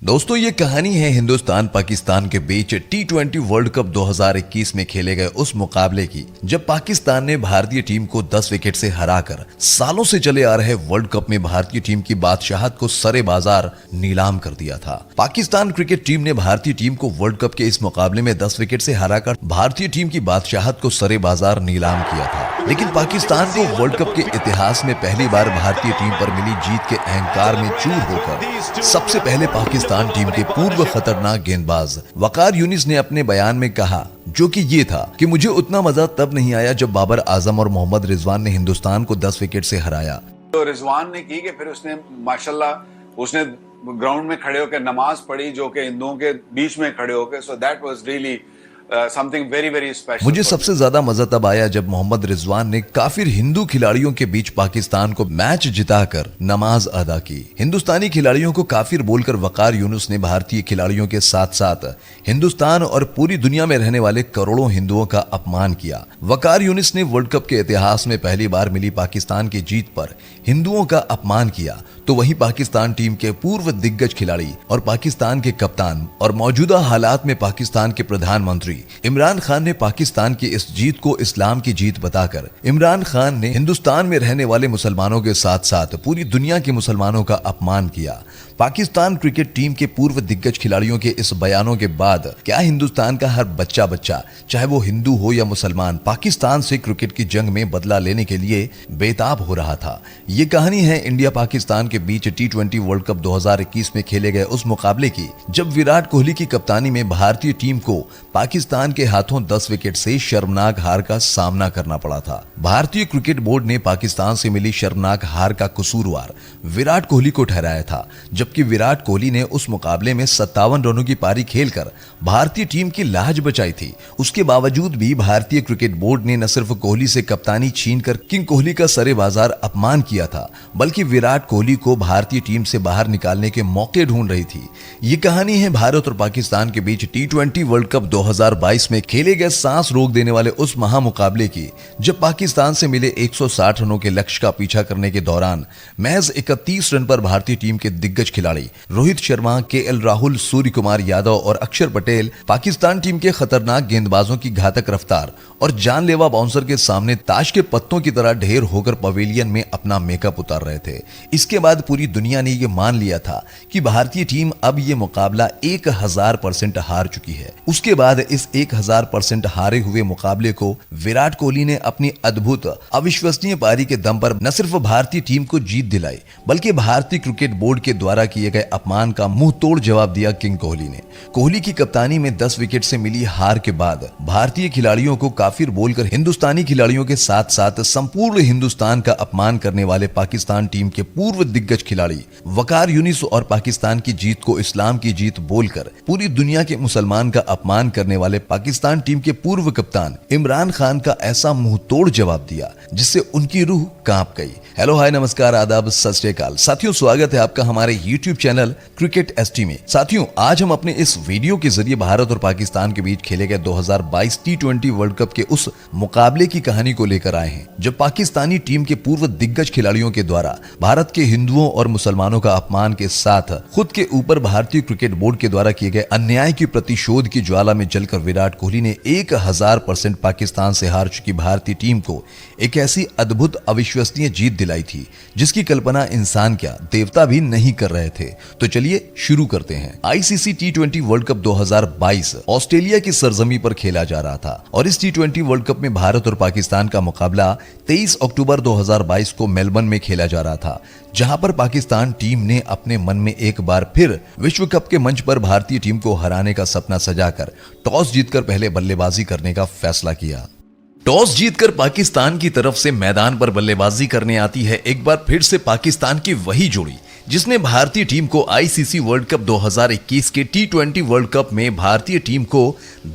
दोस्तों ये कहानी है हिंदुस्तान पाकिस्तान के बीच T20 वर्ल्ड कप 2021 में खेले गए उस मुकाबले की जब पाकिस्तान ने भारतीय टीम को 10 विकेट से हराकर सालों से चले आ रहे वर्ल्ड कप में भारतीय टीम की बादशाहत को सरे बाजार नीलाम कर दिया था। पाकिस्तान क्रिकेट टीम ने भारतीय टीम को वर्ल्ड कप के इस मुकाबले में 10 विकेट से हराकर भारतीय टीम की बादशाहत को सरे बाजार नीलाम किया था। लेकिन पाकिस्तान को वर्ल्ड कप के इतिहास में पहली बार भारतीय टीम पर मिली जीत के अहंकार में चूर होकर सबसे पहले पाकिस्तान टीम के पूर्व खतरनाक गेंदबाज वकार यूनिस ने अपने बयान में कहा, जो कि ये था कि मुझे उतना मजा तब नहीं आया जब बाबर आजम और मोहम्मद रिजवान ने हिंदुस्तान को 10 विकेट से हराया। तो रिजवान ने की कि फिर उसने माशाल्लाह उसने ग्राउंड में खड़े होकर नमाज पढ़ी जो कि हिंदुओं के बीच में खड़े होकर, so that was really something very very special. मुझे सबसे ज्यादा मजा तब आया जब मोहम्मद रिजवान ने काफिर हिंदू खिलाड़ियों के बीच पाकिस्तान को मैच जिताकर नमाज अदा की। हिंदुस्तानी खिलाड़ियों को काफिर बोलकर वकार यूनुस ने भारतीय खिलाड़ियों के साथ साथ हिंदुस्तान और पूरी दुनिया में रहने वाले करोड़ों हिंदुओं का अपमान किया। वकार यूनुस ने वर्ल्ड कप के इतिहास में पहली बार मिली पाकिस्तान की जीत पर हिंदुओं का अपमान किया, तो वहीं पाकिस्तान टीम के पूर्व दिग्गज खिलाड़ी और पाकिस्तान के कप्तान और मौजूदा हालात में पाकिस्तान के प्रधानमंत्री इमरान खान ने पाकिस्तान की इस जीत को इस्लाम की जीत बताकर इमरान खान ने हिंदुस्तान में रहने वाले मुसलमानों के साथ साथ पूरी दुनिया के मुसलमानों का अपमान किया। पाकिस्तान क्रिकेट टीम के पूर्व दिग्गज खिलाड़ियों के इस बयानों के बाद क्या हिंदुस्तान का हर बच्चा चाहे वो हिंदू हो या मुसलमान पाकिस्तान से क्रिकेट की जंग में बदला लेने के लिए बेताब हो रहा था। ये कहानी है इंडिया पाकिस्तान के बीच T20 वर्ल्ड कप 2021 में खेले गए उस मुकाबले की जब विराट कोहली की कप्तानी में भारतीय टीम को पाकिस्तान के हाथों 10 विकेट से शर्मनाक हार का सामना करना पड़ा था। भारतीय क्रिकेट बोर्ड ने पाकिस्तान से मिली शर्मनाक हार का कसूरवार विराट कोहली को ठहराया था, जबकि विराट कोहली ने उस मुकाबले में 57 रनों की पारी खेलकर भारतीय टीम की लाज बचाई थी। उसके बावजूद भी भारतीय क्रिकेट बोर्ड ने न सिर्फ कोहली से कप्तानी छीनकर किंग कोहली का सरे बाजार अपमान किया था, बल्कि विराट कोहली को भारतीय टीम से बाहर निकालने के मौके ढूंढ रही थी। ये कहानी है भारत और पाकिस्तान के बीच T20 वर्ल्ड कप 2022 में खेले गए सांस रोक देने वाले उस महामुकाबले की जब पाकिस्तान से मिले 160 रनों के लक्ष्य का पीछा करने के दौरान महज 31 रन पर भारतीय टीम के दिग्गज खिलाड़ी रोहित शर्मा, KL राहुल, सूर्य कुमार यादव और अक्षर पटेल पाकिस्तान टीम के खतरनाक गेंदबाजों की घातक रफ्तार और जानलेवा बाउंसर के सामने ताश के पत्तों की तरह ढेर होकर पवेलियन में अपना मेकअप उतार रहे थे। इसके बाद पूरी दुनिया ने यह मान लिया था कि भारतीय टीम अब यह मुकाबला 1000% हार चुकी है। उसके बाद इस 1000% हारे हुए मुकाबले को विराट कोहली ने अपनी अद्भुत अविश्वसनीय पारी के दम पर न सिर्फ भारतीय टीम को जीत दिलाई, बल्कि भारतीय क्रिकेट बोर्ड के द्वारा किए गए अपमान का मुंह तोड़ जवाब दिया किंग कोहली ने। कोहली की कप्तानी में 10 विकेट से मिली हार के बाद भारतीय खिलाड़ियों को काफिर बोलकर हिंदुस्तानी खिलाड़ियों के साथ साथ संपूर्ण हिंदुस्तान का अपमान करने वाले पाकिस्तान टीम के पूर्व दिग्गज खिलाड़ी वकार यूनिस और पाकिस्तान की जीत को इस्लाम की जीत बोलकर पूरी दुनिया के मुसलमान का अपमान करने वाले पाकिस्तान टीम के पूर्व कप्तान इमरान खान का ऐसा मुंह तोड़ जवाब दिया जिससे उनकी रूह कांप गई। हेलो, हाय, नमस्कार, आदाब, सत श्री अकाल। साथियों, स्वागत है आपका हमारे YouTube चैनल क्रिकेट एसटी में। साथियों, आज हम अपने इस वीडियो के जरिए भारत और पाकिस्तान के बीच खेले गए 2022 T20 वर्ल्ड कप के उस मुकाबले की कहानी को लेकर आए हैं जब पाकिस्तानी टीम के पूर्व दिग्गज खिलाड़ियों के द्वारा भारत के हिंदुओं और मुसलमानों का अपमान के साथ खुद के ऊपर भारतीय क्रिकेट बोर्ड के द्वारा किए गए अन्याय की प्रतिशोध की ज्वाला में जलकर विराट कोहली ने 1000% पाकिस्तान से हार चुकी भारतीय टीम को एक ऐसी अद्भुत अविश्वसनीय जीत दिलाई थी जिसकी कल्पना इंसान क्या देवता भी नहीं कर रहे थे। तो चलिए शुरू करते हैं। ICC T20 world cup 2022 Australia की सरजमी पर खेला जा रहा था और इस T20 वर्ल्ड कप में भारत और पाकिस्तान का मुकाबला 23 अक्टूबर 2022 को मेलबर्न में खेला जा रहा था, जहां पर पाकिस्तान टीम ने अपने मन में एक बार फिर विश्व कप के मंच पर भारतीय टीम को हराने का सपना सजाकर टॉस जीतकर पहले बल्लेबाजी करने का फैसला किया। टॉस जीतकर पाकिस्तान की तरफ से मैदान पर बल्लेबाजी करने आती है एक बार फिर से पाकिस्तान की वही जोड़ी जिसने भारतीय टीम को ICC वर्ल्ड कप 2021 के T20 वर्ल्ड कप में भारतीय टीम को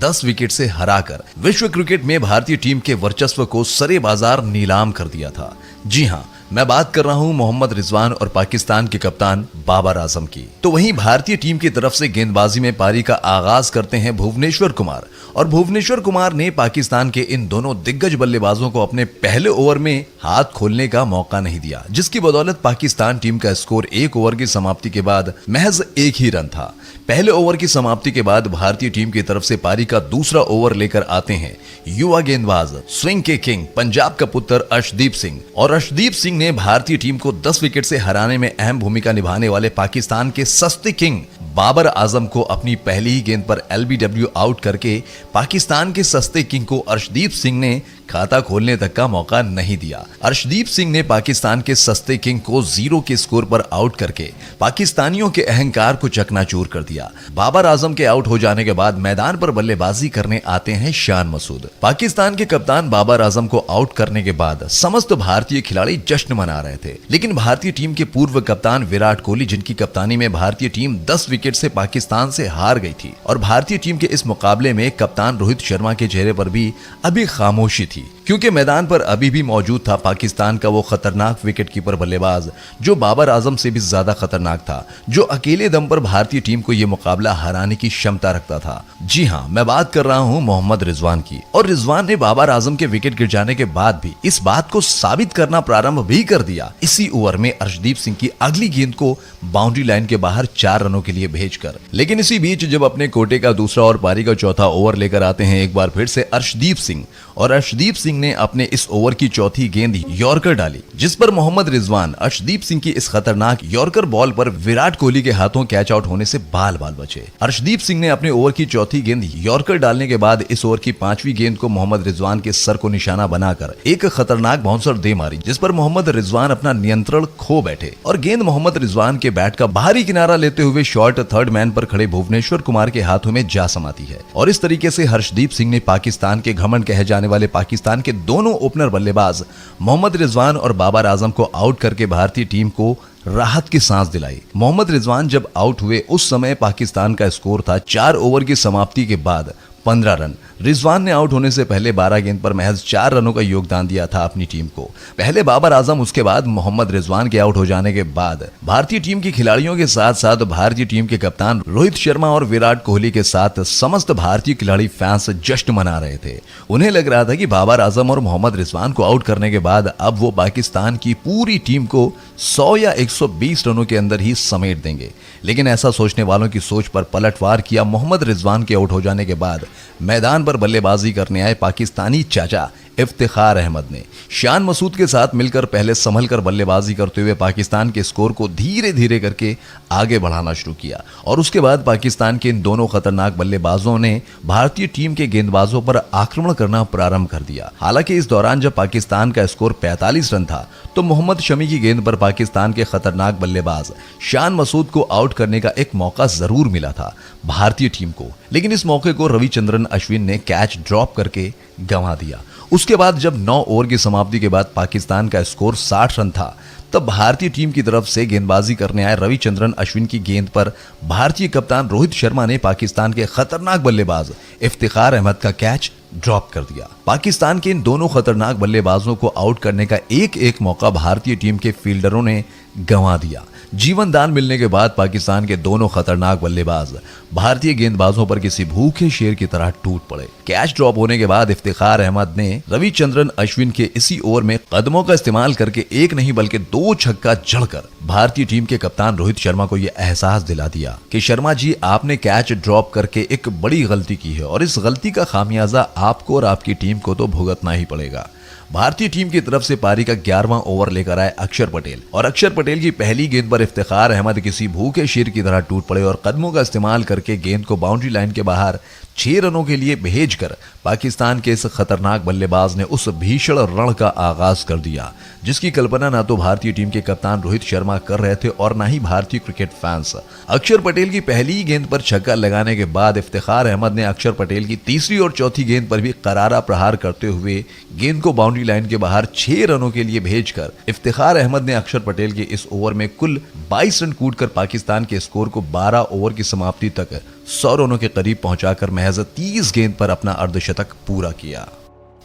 10 विकेट से हराकर विश्व क्रिकेट में भारतीय टीम के वर्चस्व को सरे बाजार नीलाम कर दिया था। जी हां, मैं बात कर रहा हूं मोहम्मद रिजवान और पाकिस्तान के कप्तान बाबर आजम की। तो वहीं भारतीय टीम की तरफ से गेंदबाजी में पारी का आगाज करते हैं भुवनेश्वर कुमार, और भुवनेश्वर कुमार ने पाकिस्तान के इन दोनों दिग्गज बल्लेबाजों को अपने पहले ओवर में हाथ खोलने का मौका नहीं दिया, जिसकी बदौलत पाकिस्तान टीम का स्कोर 1 ओवर की समाप्ति के बाद महज 1 ही रन था। पहले ओवर की समाप्ति के बाद भारतीय टीम की तरफ से पारी का दूसरा ओवर लेकर आते हैं युवा गेंदबाज, स्विंग के किंग, पंजाब का पुत्र अर्शदीप सिंह। और अर्शदीप सिंह ने भारतीय टीम को 10 विकेट से हराने में अहम भूमिका निभाने वाले पाकिस्तान के सस्ते किंग बाबर आजम को अपनी पहली ही गेंद पर एलबीडब्ल्यू आउट करके पाकिस्तान के सस्ते किंग को अर्शदीप सिंह ने खाता खोलने तक का मौका नहीं दिया। अर्शदीप सिंह ने पाकिस्तान के सस्ते किंग को 0 के स्कोर पर आउट करके पाकिस्तानियों के अहंकार को चकनाचूर कर दिया। बाबर आजम के आउट हो जाने के बाद मैदान पर बल्लेबाजी करने आते हैं शान मसूद। पाकिस्तान के कप्तान बाबर आजम को आउट करने के बाद समस्त भारतीय खिलाड़ी जश्न मना रहे थे, लेकिन भारतीय टीम के पूर्व कप्तान विराट कोहली, जिनकी कप्तानी में भारतीय टीम 10 विकेट से पाकिस्तान से हार गई थी, और भारतीय टीम के इस मुकाबले में कप्तान रोहित शर्मा के चेहरे पर भी अभी खामोशी थी, क्योंकि मैदान पर अभी भी मौजूद था पाकिस्तान का वो खतरनाक विकेटकीपर बल्लेबाज जो बाबर आजम से भी ज्यादा खतरनाक था, जो अकेले दम पर भारतीय टीम को यह मुकाबला हराने की क्षमता रखता था। जी हां, मैं बात कर रहा हूं मोहम्मद रिजवान की। और रिजवान ने बाबर आजम के विकेट गिर जाने के बाद भी इस बात को साबित करना प्रारंभ भी कर दिया, इसी ओवर में अर्शदीप सिंह की अगली गेंद को बाउंड्री लाइन के बाहर 4 रनों के लिए भेजकर। लेकिन इसी बीच जब अपने कोटे का दूसरा और पारी का चौथा ओवर लेकर आते हैं एक बार फिर से अर्शदीप सिंह, और अर्शदीप सिंह ने अपने इस ओवर की चौथी गेंद यॉर्कर डाली, जिस पर मोहम्मद रिजवान अर्शदीप सिंह की इस खतरनाक यॉर्कर बॉल पर विराट कोहली के हाथों कैच आउट होने से बाल बाल बचे। अर्शदीप सिंह ने अपने ओवर की चौथी गेंद यॉर्कर डालने के बाद इस ओवर की 5वीं गेंद को मोहम्मद रिजवान के सर को निशाना बनाकर एक खतरनाक बाउंसर दे मारी, जिस पर मोहम्मद रिजवान अपना नियंत्रण खो बैठे और गेंद मोहम्मद रिजवान के बैट का बाहरी किनारा लेते हुए शॉर्ट थर्ड मैन पर खड़े भुवनेश्वर कुमार के हाथों में जा समाती है। और इस तरीके से अर्शदीप सिंह ने पाकिस्तान के घमंड कहे जाने वाले पाकिस्तान के दोनों ओपनर बल्लेबाज मोहम्मद रिजवान और बाबर आजम को आउट करके भारतीय टीम को राहत की सांस दिलाई। मोहम्मद रिजवान जब आउट हुए उस समय पाकिस्तान का स्कोर था 4 ओवर की समाप्ति के बाद 15 रन। रिजवान ने आउट होने से पहले 12 गेंद पर महज 4 रनों का योगदान दिया था अपनी टीम को। पहले बाबर आजम, उसके बाद मोहम्मद रिजवान के आउट हो जाने के बाद भारतीय टीम के खिलाड़ियों के साथ साथ भारतीय टीम के कप्तान रोहित शर्मा और विराट कोहली के साथ समस्त भारतीय खिलाड़ी फैंस जश्न मना रहे थे। उन्हें लग रहा था कि बाबर आजम और मोहम्मद रिजवान को आउट करने के बाद अब वो पाकिस्तान की पूरी टीम को 100 या 120 रनों के अंदर ही समेट देंगे। लेकिन ऐसा सोचने वालों की सोच पर पलटवार किया मोहम्मद रिजवान के आउट हो जाने के बाद मैदान पर बल्लेबाजी करने आए पाकिस्तानी चाचा इफ्तिखार अहमद ने। शान मसूद के साथ मिलकर पहले संभल कर बल्लेबाजी करते हुए पाकिस्तान के स्कोर को धीरे धीरे करके आगे बढ़ाना शुरू किया, और उसके बाद पाकिस्तान के इन दोनों खतरनाक बल्लेबाजों ने भारतीय टीम के गेंदबाजों पर आक्रमण करना प्रारंभ कर दिया। हालांकि इस दौरान जब पाकिस्तान का स्कोर 45 रन था तो मोहम्मद शमी की गेंद पर पाकिस्तान के खतरनाक बल्लेबाज शान मसूद को आउट करने का एक मौका जरूर मिला था भारतीय टीम को, लेकिन इस मौके को रविचंद्रन अश्विन ने कैच ड्रॉप करके गंवा दिया। उसके बाद जब 9 ओवर की समाप्ति के बाद पाकिस्तान का स्कोर 60 रन था, तब भारतीय टीम की तरफ से गेंदबाजी करने आए रविचंद्रन अश्विन की गेंद पर भारतीय कप्तान रोहित शर्मा ने पाकिस्तान के खतरनाक बल्लेबाज इफ्तिखार अहमद का कैच ड्रॉप कर दिया। पाकिस्तान के इन दोनों खतरनाक बल्लेबाजों को आउट करने का एक एक मौका भारतीय टीम के फील्डरों ने गंवा दिया। जीवन दान मिलने के बाद पाकिस्तान के दोनों खतरनाक बल्लेबाज भारतीय गेंदबाजों पर किसी भूखे शेर की तरह टूट पड़े। कैच ड्रॉप होने के बाद इफ्तिखार अहमद ने रविचंद्रन अश्विन के इसी ओवर में कदमों का इस्तेमाल करके एक नहीं बल्कि 2 छक्का जड़कर भारतीय टीम के कप्तान रोहित शर्मा को यह एहसास दिला दिया कि शर्मा जी, आपने कैच ड्रॉप करके एक बड़ी गलती की है और इस गलती का खामियाजा आपको और आपकी टीम को तो भुगतना ही पड़ेगा। भारतीय टीम की तरफ से पारी का 11वां ओवर लेकर आए अक्षर पटेल, और अक्षर पटेल की पहली गेंद पर इफ्तिखार अहमद किसी भूखे शेर की तरह टूट पड़े और कदमों का इस्तेमाल करके गेंद को बाउंड्री लाइन के बाहर 6 रनों के लिए भेजकर पाकिस्तान के इस खतरनाक बल्लेबाज ने उस भीषण रण का आगाज कर दिया, जिसकी कल्पना ना तो भारतीय टीम के कप्तान रोहित शर्मा कर रहे थे और ना ही भारतीय क्रिकेट फैंस। अक्षर पटेल की पहली गेंद पर छक्का लगाने के बाद इफ्तिखार अहमद ने अक्षर पटेल की तीसरी और चौथी गेंद पर भी करारा प्रहार करते हुए गेंद को बाउंड्री लाइन के बाहर 6 रनों के लिए भेजकर इफ्तिखार अहमद ने अक्षर पटेल के इस ओवर में कुल 22 रन कूटकर पाकिस्तान के स्कोर को 12 ओवर की समाप्ति तक 100 रनों के करीब पहुंचाकर महज 30 गेंद पर अपना अर्धशतक पूरा किया।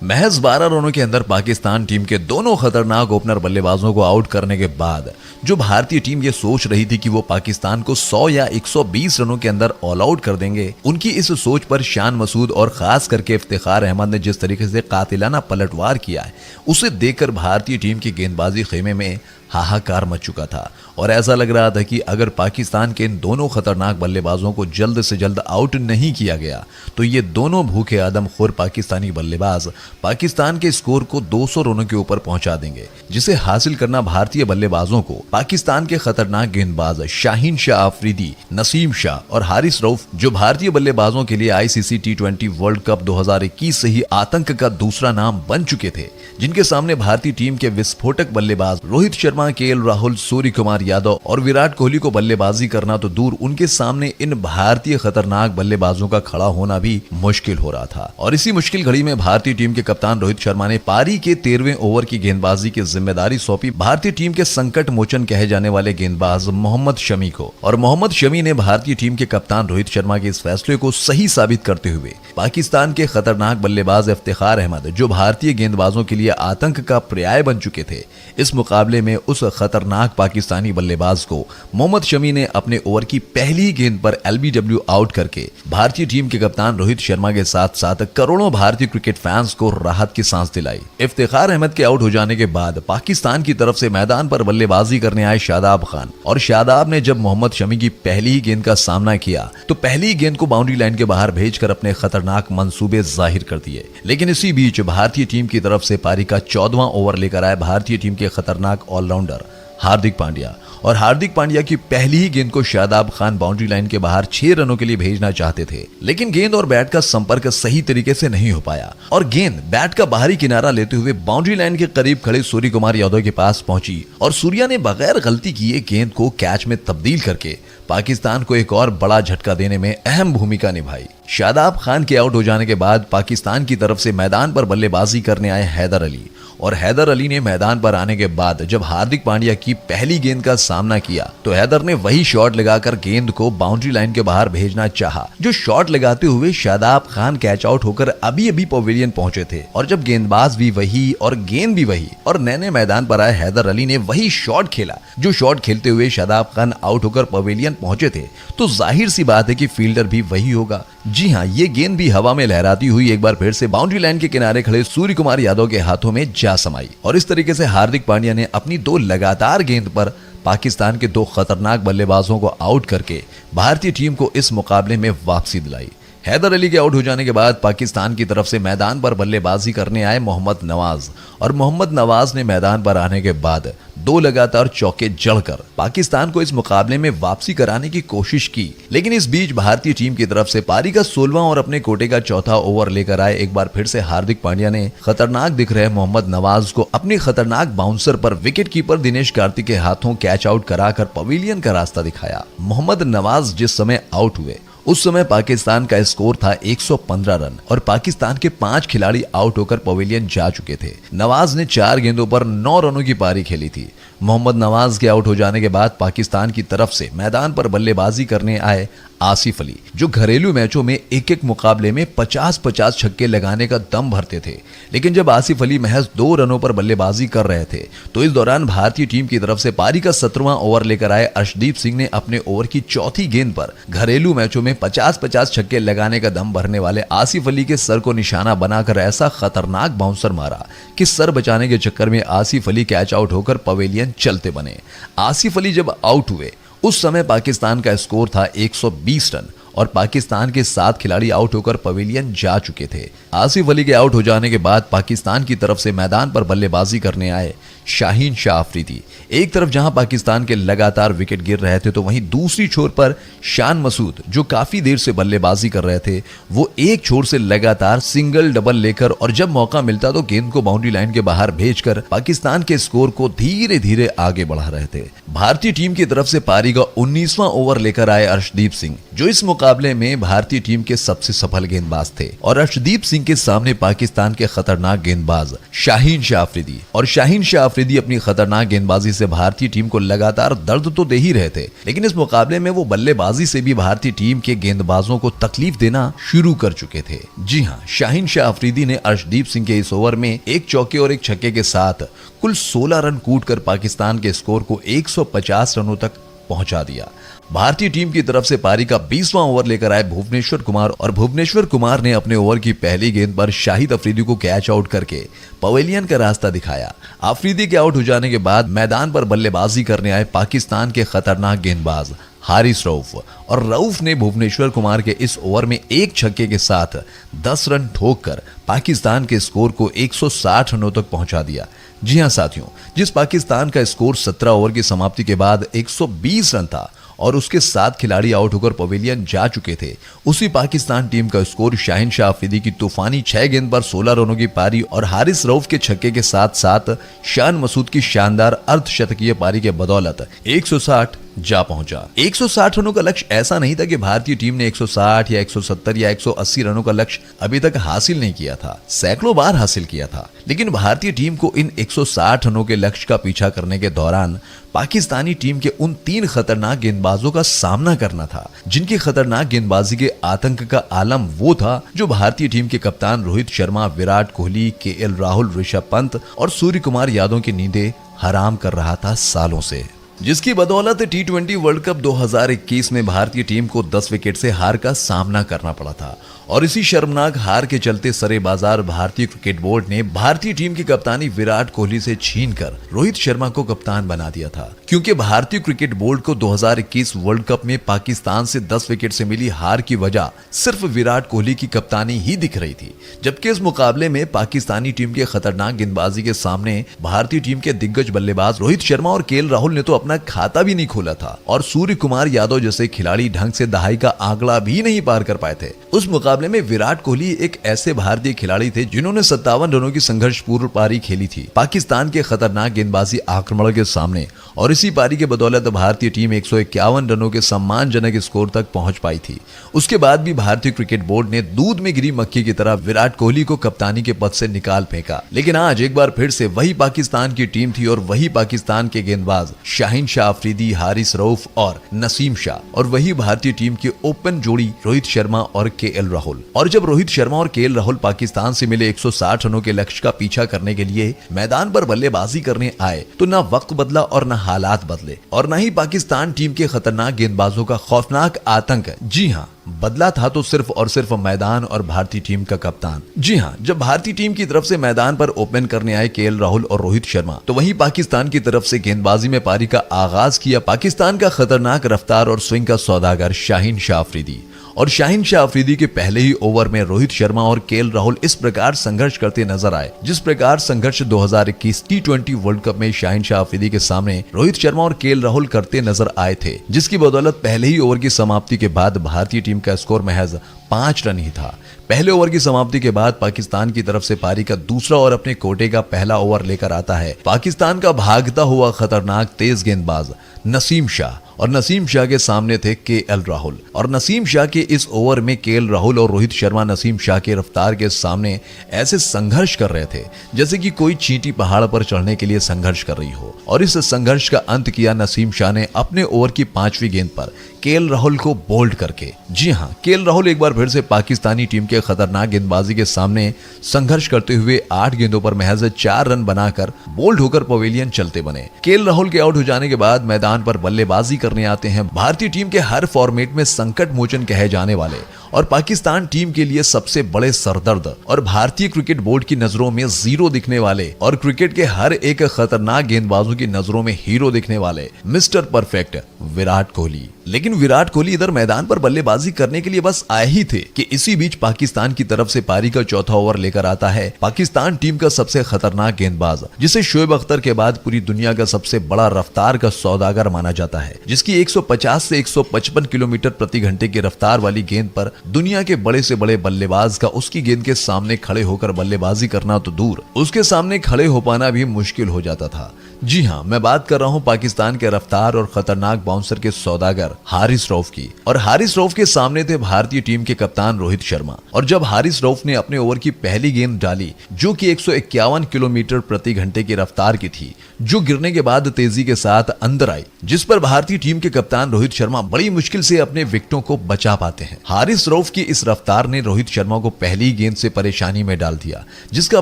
महज 12 रनों के अंदर पाकिस्तान टीम के दोनों खतरनाक ओपनर बल्लेबाजों को आउट करने के बाद जो भारतीय टीम ये सोच रही थी कि वो पाकिस्तान को 100 या 120 रनों के अंदर ऑल आउट कर देंगे, उनकी इस सोच पर शान मसूद और खास करके इफ्तिखार अहमद ने जिस तरीके से कातिलाना पलटवार किया है, उसे देखकर भारतीय टीम की गेंदबाजी खेमे में हाहाकार मच चुका था और ऐसा लग रहा था कि अगर पाकिस्तान के इन दोनों खतरनाक बल्लेबाजों को जल्द से जल्द आउट नहीं किया गया तो ये दोनों भूखे आदमखोर पाकिस्तानी बल्लेबाज पाकिस्तान के स्कोर को 200 रनों के ऊपर पहुंचा देंगे, जिसे हासिल करना भारतीय बल्लेबाजों को पाकिस्तान के खतरनाक गेंदबाज शाहीन शाह अफरीदी, नसीम शाह और हारिस रऊफ, जो भारतीय बल्लेबाजों के लिए आईसीसी T20 वर्ल्ड कप 2021 से ही आतंक का दूसरा नाम बन चुके थे, जिनके सामने भारतीय टीम के विस्फोटक बल्लेबाज रोहित शर्मा, केएल राहुल, सूर्य कुमार यादव और विराट कोहली को बल्लेबाजी करना तो दूर, उनके सामने इन भारतीय खतरनाक बल्लेबाजों का खड़ा होना भी मुश्किल हो रहा था। और इसी मुश्किल घड़ी में भारतीय टीम के कप्तान रोहित शर्मा ने पारी के 13वें ओवर की गेंदबाजी की जिम्मेदारी सौंपी भारतीय टीम के संकट मोचन कहे जाने वाले गेंदबाज मोहम्मद शमी को। और मोहम्मद शमी ने भारतीय टीम के कप्तान रोहित शर्मा के इस फैसले को सही साबित करते हुए पाकिस्तान के खतरनाक बल्लेबाज इफ्तिखार अहमद, जो भारतीय गेंदबाजों के लिए आतंक का पर्याय बन चुके थे, इस मुकाबले में उस खतरनाक पाकिस्तानी बल्लेबाज को मोहम्मद शमी ने अपने ओवर की पहली गेंद पर LBW आउट करके भारतीय टीम के कप्तान रोहित शर्मा के साथ साथ करोड़ों भारतीय क्रिकेट फैंस को राहत की सांस दिलाई। इफ्तिखार अहमद के आउट हो जाने के बाद पाकिस्तान की तरफ से मैदान पर बल्लेबाजी करने आए शादाब खान, और शादाब ने जब मोहम्मद शमी की पहली ही गेंद का सामना किया तो पहली गेंद को बाउंड्री लाइन के बाहर भेजकर अपने खतरनाक मंसूबे जाहिर कर दिए। लेकिन इसी बीच भारतीय टीम की तरफ से पारी का 14वां ओवर लेकर आए भारतीय टीम के खतरनाक ऑलराउंडर हार्दिक पांड्या, और हार्दिक पांड्या की पहली ही गेंद को शादाब खान बाउंड्री लाइन के बाहर 6 रनों के लिए भेजना चाहते थे, लेकिन गेंद और बैट का संपर्क सही तरीके से नहीं हो पाया और गेंद बैट का बाहरी किनारा लेते हुए बाउंड्री लाइन के करीब खड़े सूर्य कुमार यादव के पास पहुंची और सूर्या ने बगैर गलती किए गेंद को कैच में तब्दील करके पाकिस्तान को एक और बड़ा झटका देने में अहम भूमिका निभाई। शादाब खान के आउट हो जाने के बाद पाकिस्तान की तरफ से मैदान पर बल्लेबाजी करने आए हैदर अली, और हैदर अली ने मैदान पर आने के बाद जब हार्दिक पांड्या की पहली गेंद का सामना किया तो हैदर ने वही शॉट लगाकर गेंद को बाउंड्री लाइन के बाहर भेजना चाहा, जो शॉट लगाते हुए शादाब खान कैच आउट होकर अभी अभी पवेलियन पहुंचे थे। और जब गेंदबाज भी वही और गेंद भी वही और नए मैदान पर आए हैदर अली ने वही शॉट खेला जो शॉट खेलते हुए शादाब खान आउट होकर पवेलियन पहुंचे थे, तो जाहिर सी बात है कि फील्डर भी वही होगा। जी हाँ, ये गेंद भी हवा में लहराती हुई एक बार फिर से बाउंड्री लाइन के किनारे खड़े सूर्य कुमार यादव के हाथों में जा समाई, और इस तरीके से हार्दिक पांड्या ने अपनी 2 लगातार गेंद पर पाकिस्तान के 2 खतरनाक बल्लेबाजों को आउट करके भारतीय टीम को इस मुकाबले में वापसी दिलाई। हैदर अली के आउट हो जाने के बाद पाकिस्तान की तरफ से मैदान पर बल्लेबाजी करने आए मोहम्मद नवाज, और मोहम्मद नवाज ने मैदान पर आने के बाद 2 लगातार चौके जड़कर पाकिस्तान को इस मुकाबले में वापसी कराने की कोशिश की। लेकिन इस बीच भारतीय टीम की तरफ से पारी का 16वां और अपने कोटे का चौथा ओवर लेकर आए एक बार फिर से हार्दिक पांड्या ने खतरनाक दिख रहे मोहम्मद नवाज को अपनी खतरनाक बाउंसर पर विकेट कीपर दिनेश कार्तिक के हाथों कैच आउट कराकर पवेलियन का रास्ता दिखाया। मोहम्मद नवाज जिस समय आउट हुए उस समय पाकिस्तान का स्कोर था 115 रन और पाकिस्तान के 5 खिलाड़ी आउट होकर पवेलियन जा चुके थे। नवाज ने 4 गेंदों पर 9 रनों की पारी खेली थी। मोहम्मद नवाज के आउट हो जाने के बाद पाकिस्तान की तरफ से मैदान पर बल्लेबाजी करने आए आसिफ अली, जो घरेलू मैचों में एक मुकाबले में 50-50 छक्के लगाने का दम भरते थे। लेकिन जब आसिफ अली महज 2 रनों पर बल्लेबाजी कर रहे थे तो इस दौरान भारतीय टीम की तरफ से पारी का 17वां ओवर लेकर आए अर्शदीप सिंह ने अपने ओवर की चौथी गेंद पर घरेलू मैचों में 50-50 छक्के लगाने का दम भरने वाले आसिफ अली के सर को निशाना बनाकर ऐसा खतरनाक बाउंसर मारा कि सर बचाने के चक्कर में आसिफ अली कैच आउट होकर पवेलियन चलते बने। आसिफ अली जब आउट हुए उस समय पाकिस्तान का स्कोर था 120 रन और पाकिस्तान के 7 खिलाड़ी आउट होकर पवेलियन जा चुके थे। आसिफ अली के आउट हो जाने के बाद पाकिस्तान की तरफ से मैदान पर बल्लेबाजी करने आए शाहीन शाह अफरीदी। एक तरफ जहां पाकिस्तान के लगातार विकेट गिर रहे थे तो वहीं दूसरी छोर पर शान मसूद, जो काफी देर से बल्लेबाजी कर रहे थे, वो एक छोर से लगातार सिंगल डबल लेकर और जब मौका मिलता तो गेंद को बाउंड्री लाइन के बाहर भेजकर पाकिस्तान के स्कोर को धीरे धीरे आगे बढ़ा रहे थे। भारतीय टीम की तरफ से पारी का 19वां ओवर लेकर आए अर्शदीप सिंह, जो इस मुकाबले में भारतीय टीम के सबसे सफल गेंदबाज थे, और अर्शदीप सिंह के सामने पाकिस्तान के खतरनाक गेंदबाज शाहीन शाह अफरीदी, और शाहीन शाह अफरीदी अपनी खतरनाक गेंदबाजी से भारतीय टीम को लगातार दर्द तो दे ही रहे थे, लेकिन इस मुकाबले में वो बल्लेबाजी से भी भारतीय टीम के गेंदबाजों को तकलीफ देना शुरू कर चुके थे। जी हां, शाहीन शाह अफरीदी ने अर्शदीप सिंह के इस ओवर में एक चौके और एक छक्के के साथ कुल 16 रन कूटकर पाकिस्तान के स्कोर को 150 रनों तक पहुंचा दिया। भारतीय टीम की तरफ से पारी का 20वां ओवर लेकर आए भुवनेश्वर कुमार, और भुवनेश्वर कुमार ने अपने ओवर की पहली गेंद पर शाहिद अफरीदी को कैच आउट करके पवेलियन का रास्ता दिखाया। अफरीदी के आउट हो जाने के बाद मैदान पर बल्लेबाजी करने आए पाकिस्तान के खतरनाक गेंदबाज हारिस रऊफ, और रऊफ ने भुवनेश्वर कुमार के इस ओवर में एक छक्के के साथ 10 रन ठोककर पाकिस्तान के स्कोर को 160 रनों तक पहुंचा दिया। जी हां साथियों, जिस पाकिस्तान का स्कोर 17 ओवर की समाप्ति के बाद 120 रन था और उसके 7 खिलाड़ी आउट होकर पवेलियन जा चुके थे, उसी पाकिस्तान टीम का स्कोर शाहीन शाह अफरीदी की तूफानी 6 गेंद पर 16 रनों की पारी और हारिस रऊफ के छक्के के साथ साथ शान मसूद की शानदार अर्धशतकीय पारी के बदौलत 160 जा पहुंचा। 160 रनों का लक्ष्य ऐसा नहीं था कि भारतीय टीम ने 160 या 170 या 180 रनों का लक्ष्य अभी तक हासिल नहीं किया था, सैकड़ों बार हासिल किया था, लेकिन भारतीय टीम को इन 160 रनों के लक्ष्य का पीछा करने के दौरान पाकिस्तानी टीम के उन 3 खतरनाक गेंदबाजों का सामना करना था, जिनकी खतरनाक गेंदबाजी के आतंक का आलम वो था जो भारतीय टीम के कप्तान रोहित शर्मा, विराट कोहली, केएल राहुल, ऋषभ पंत और सूर्य कुमार यादव की नींदें हराम कर रहा था सालों से, जिसकी बदौलत T20 वर्ल्ड कप 2021 में भारतीय टीम को 10 विकेट से हार का सामना करना पड़ा था। और इसी शर्मनाक हार के चलते सरे बाजार भारतीय क्रिकेट बोर्ड ने भारतीय टीम की कप्तानी विराट कोहली से छीनकर रोहित शर्मा को कप्तान बना दिया था, क्योंकि भारतीय क्रिकेट बोर्ड को 2021 वर्ल्ड कप में पाकिस्तान से 10 विकेट से मिली हार की वजह सिर्फ विराट कोहली की कप्तानी ही दिख रही थी, जबकि इस मुकाबले में पाकिस्तानी टीम के खतरनाक गेंदबाजी के सामने भारतीय टीम के दिग्गज बल्लेबाज रोहित शर्मा और केएल राहुल ने तो अपना खाता भी नहीं खोला था, और सूर्य कुमार यादव जैसे खिलाड़ी ढंग से दहाई का आंकड़ा भी नहीं पार कर पाए थे। उस मुकाबले में विराट कोहली एक ऐसे भारतीय खिलाड़ी थे जिन्होंने 57 रनों की संघर्षपूर्ण पारी खेली थी पाकिस्तान के खतरनाक गेंदबाजी आक्रमण के सामने, और इसी पारी के बदौलत भारतीय टीम 151 रनों के सम्मानजनक स्कोर तक पहुंच पाई थी। उसके बाद भी भारतीय क्रिकेट बोर्ड ने दूध में गिरी मक्खी की तरह विराट कोहली को कप्तानी के पद से निकाल फेंका, लेकिन आज एक बार फिर से वही पाकिस्तान की टीम थी और वही पाकिस्तान के गेंदबाज शाहीन शाह अफरीदी, हारिस रऊफ और नसीम शाह, और वही भारतीय टीम की ओपन जोड़ी रोहित शर्मा और केएल राहुल। और जब रोहित शर्मा और केएल राहुल पाकिस्तान से मिले 160 रनों के लक्ष्य का पीछा करने के लिए मैदान पर बल्लेबाजी करने आए, तो ना वक्त बदला और ना हालात बदले, और ना ही पाकिस्तान टीम के खतरनाक गेंदबाजों का खौफनाक आतंक। जी हां, बदला था तो सिर्फ और सिर्फ मैदान और भारतीय टीम का कप्तान। जी हां, जब भारतीय टीम की तरफ से मैदान पर ओपन करने आए केएल राहुल और रोहित शर्मा, तो वहीं पाकिस्तान की तरफ से गेंदबाजी में पारी का आगाज किया पाकिस्तान का खतरनाक रफ्तार और स्विंग का सौदागर शाहीन शाह अफरीदी। और शाहीन शाह अफरीदी के पहले ही ओवर में रोहित शर्मा और केएल राहुल इस प्रकार संघर्ष करते नजर आए, जिस प्रकार संघर्ष 2021 T20 वर्ल्ड कप में शाहीन शाह अफरीदी के सामने रोहित शर्मा और केएल राहुल करते नजर आए थे, जिसकी बदौलत पहले ही ओवर की समाप्ति के बाद भारतीय टीम का स्कोर महज 5 रन ही था। पहले ओवर की समाप्ति के बाद पाकिस्तान की तरफ से पारी का दूसरा और अपने कोटे का पहला ओवर लेकर आता है पाकिस्तान का भागता हुआ खतरनाक तेज गेंदबाज नसीम शाह, और नसीम शाह के सामने थे केएल राहुल। और नसीम शाह के इस ओवर में केएल राहुल और रोहित शर्मा नसीम शाह के रफ्तार के सामने ऐसे संघर्ष कर रहे थे जैसे कि कोई चींटी पहाड़ पर चढ़ने के लिए संघर्ष कर रही हो, और इस संघर्ष का अंत किया नसीम शाह ने अपने ओवर की 5वीं गेंद पर केएल राहुल को बोल्ड करके। जी हां, केएल राहुल एक बार फिर से पाकिस्तानी टीम के खतरनाक गेंदबाजी के सामने संघर्ष करते हुए 8 गेंदों पर महज 4 रन बनाकर बोल्ड होकर पवेलियन चलते बने। केएल राहुल के आउट हो जाने के बाद मैदान पर बल्लेबाजी करने आते हैं भारतीय टीम के हर फॉर्मेट में संकट मोचन कहे जाने वाले और पाकिस्तान टीम के लिए सबसे बड़े सरदर्द और भारतीय क्रिकेट बोर्ड की नजरों में जीरो दिखने वाले और क्रिकेट के हर एक खतरनाक गेंदबाजों की नजरों में हीरो दिखने वाले मिस्टर परफेक्ट विराट कोहली। लेकिन विराट कोहली इधर मैदान पर बल्लेबाजी करने के लिए बस आए ही थे कि इसी बीच पाकिस्तान की तरफ से पारी का चौथा ओवर लेकर आता है पाकिस्तान टीम का सबसे खतरनाक गेंदबाज, जिसे शोएब अख्तर के बाद पूरी दुनिया का सबसे बड़ा रफ्तार का सौदागर माना जाता है, जिसकी 150 से 155 किलोमीटर प्रति घंटे की रफ्तार वाली गेंद पर दुनिया के बड़े से बड़े बल्लेबाज का उसकी गेंद के सामने खड़े होकर बल्लेबाजी करना तो दूर, उसके सामने खड़े हो पाना भी मुश्किल हो जाता था। जी हाँ, मैं बात कर रहा हूँ पाकिस्तान के रफ्तार और खतरनाक बाउंसर के सौदागर हारिस रऊफ की। और हारिस रऊफ के सामने थे भारतीय टीम के कप्तान रोहित शर्मा। और जब हारिस रऊफ ने अपने ओवर की पहली गेंद डाली जो कि 151 किलोमीटर प्रति घंटे की रफ्तार की थी, जो गिरने के बाद तेजी के साथ अंदर आई, जिस पर भारतीय टीम के कप्तान रोहित शर्मा बड़ी मुश्किल से अपने विकेटों को बचा पाते हैं। हारिस रऊफ की इस रफ्तार ने रोहित शर्मा को पहली गेंद से परेशानी में डाल दिया, जिसका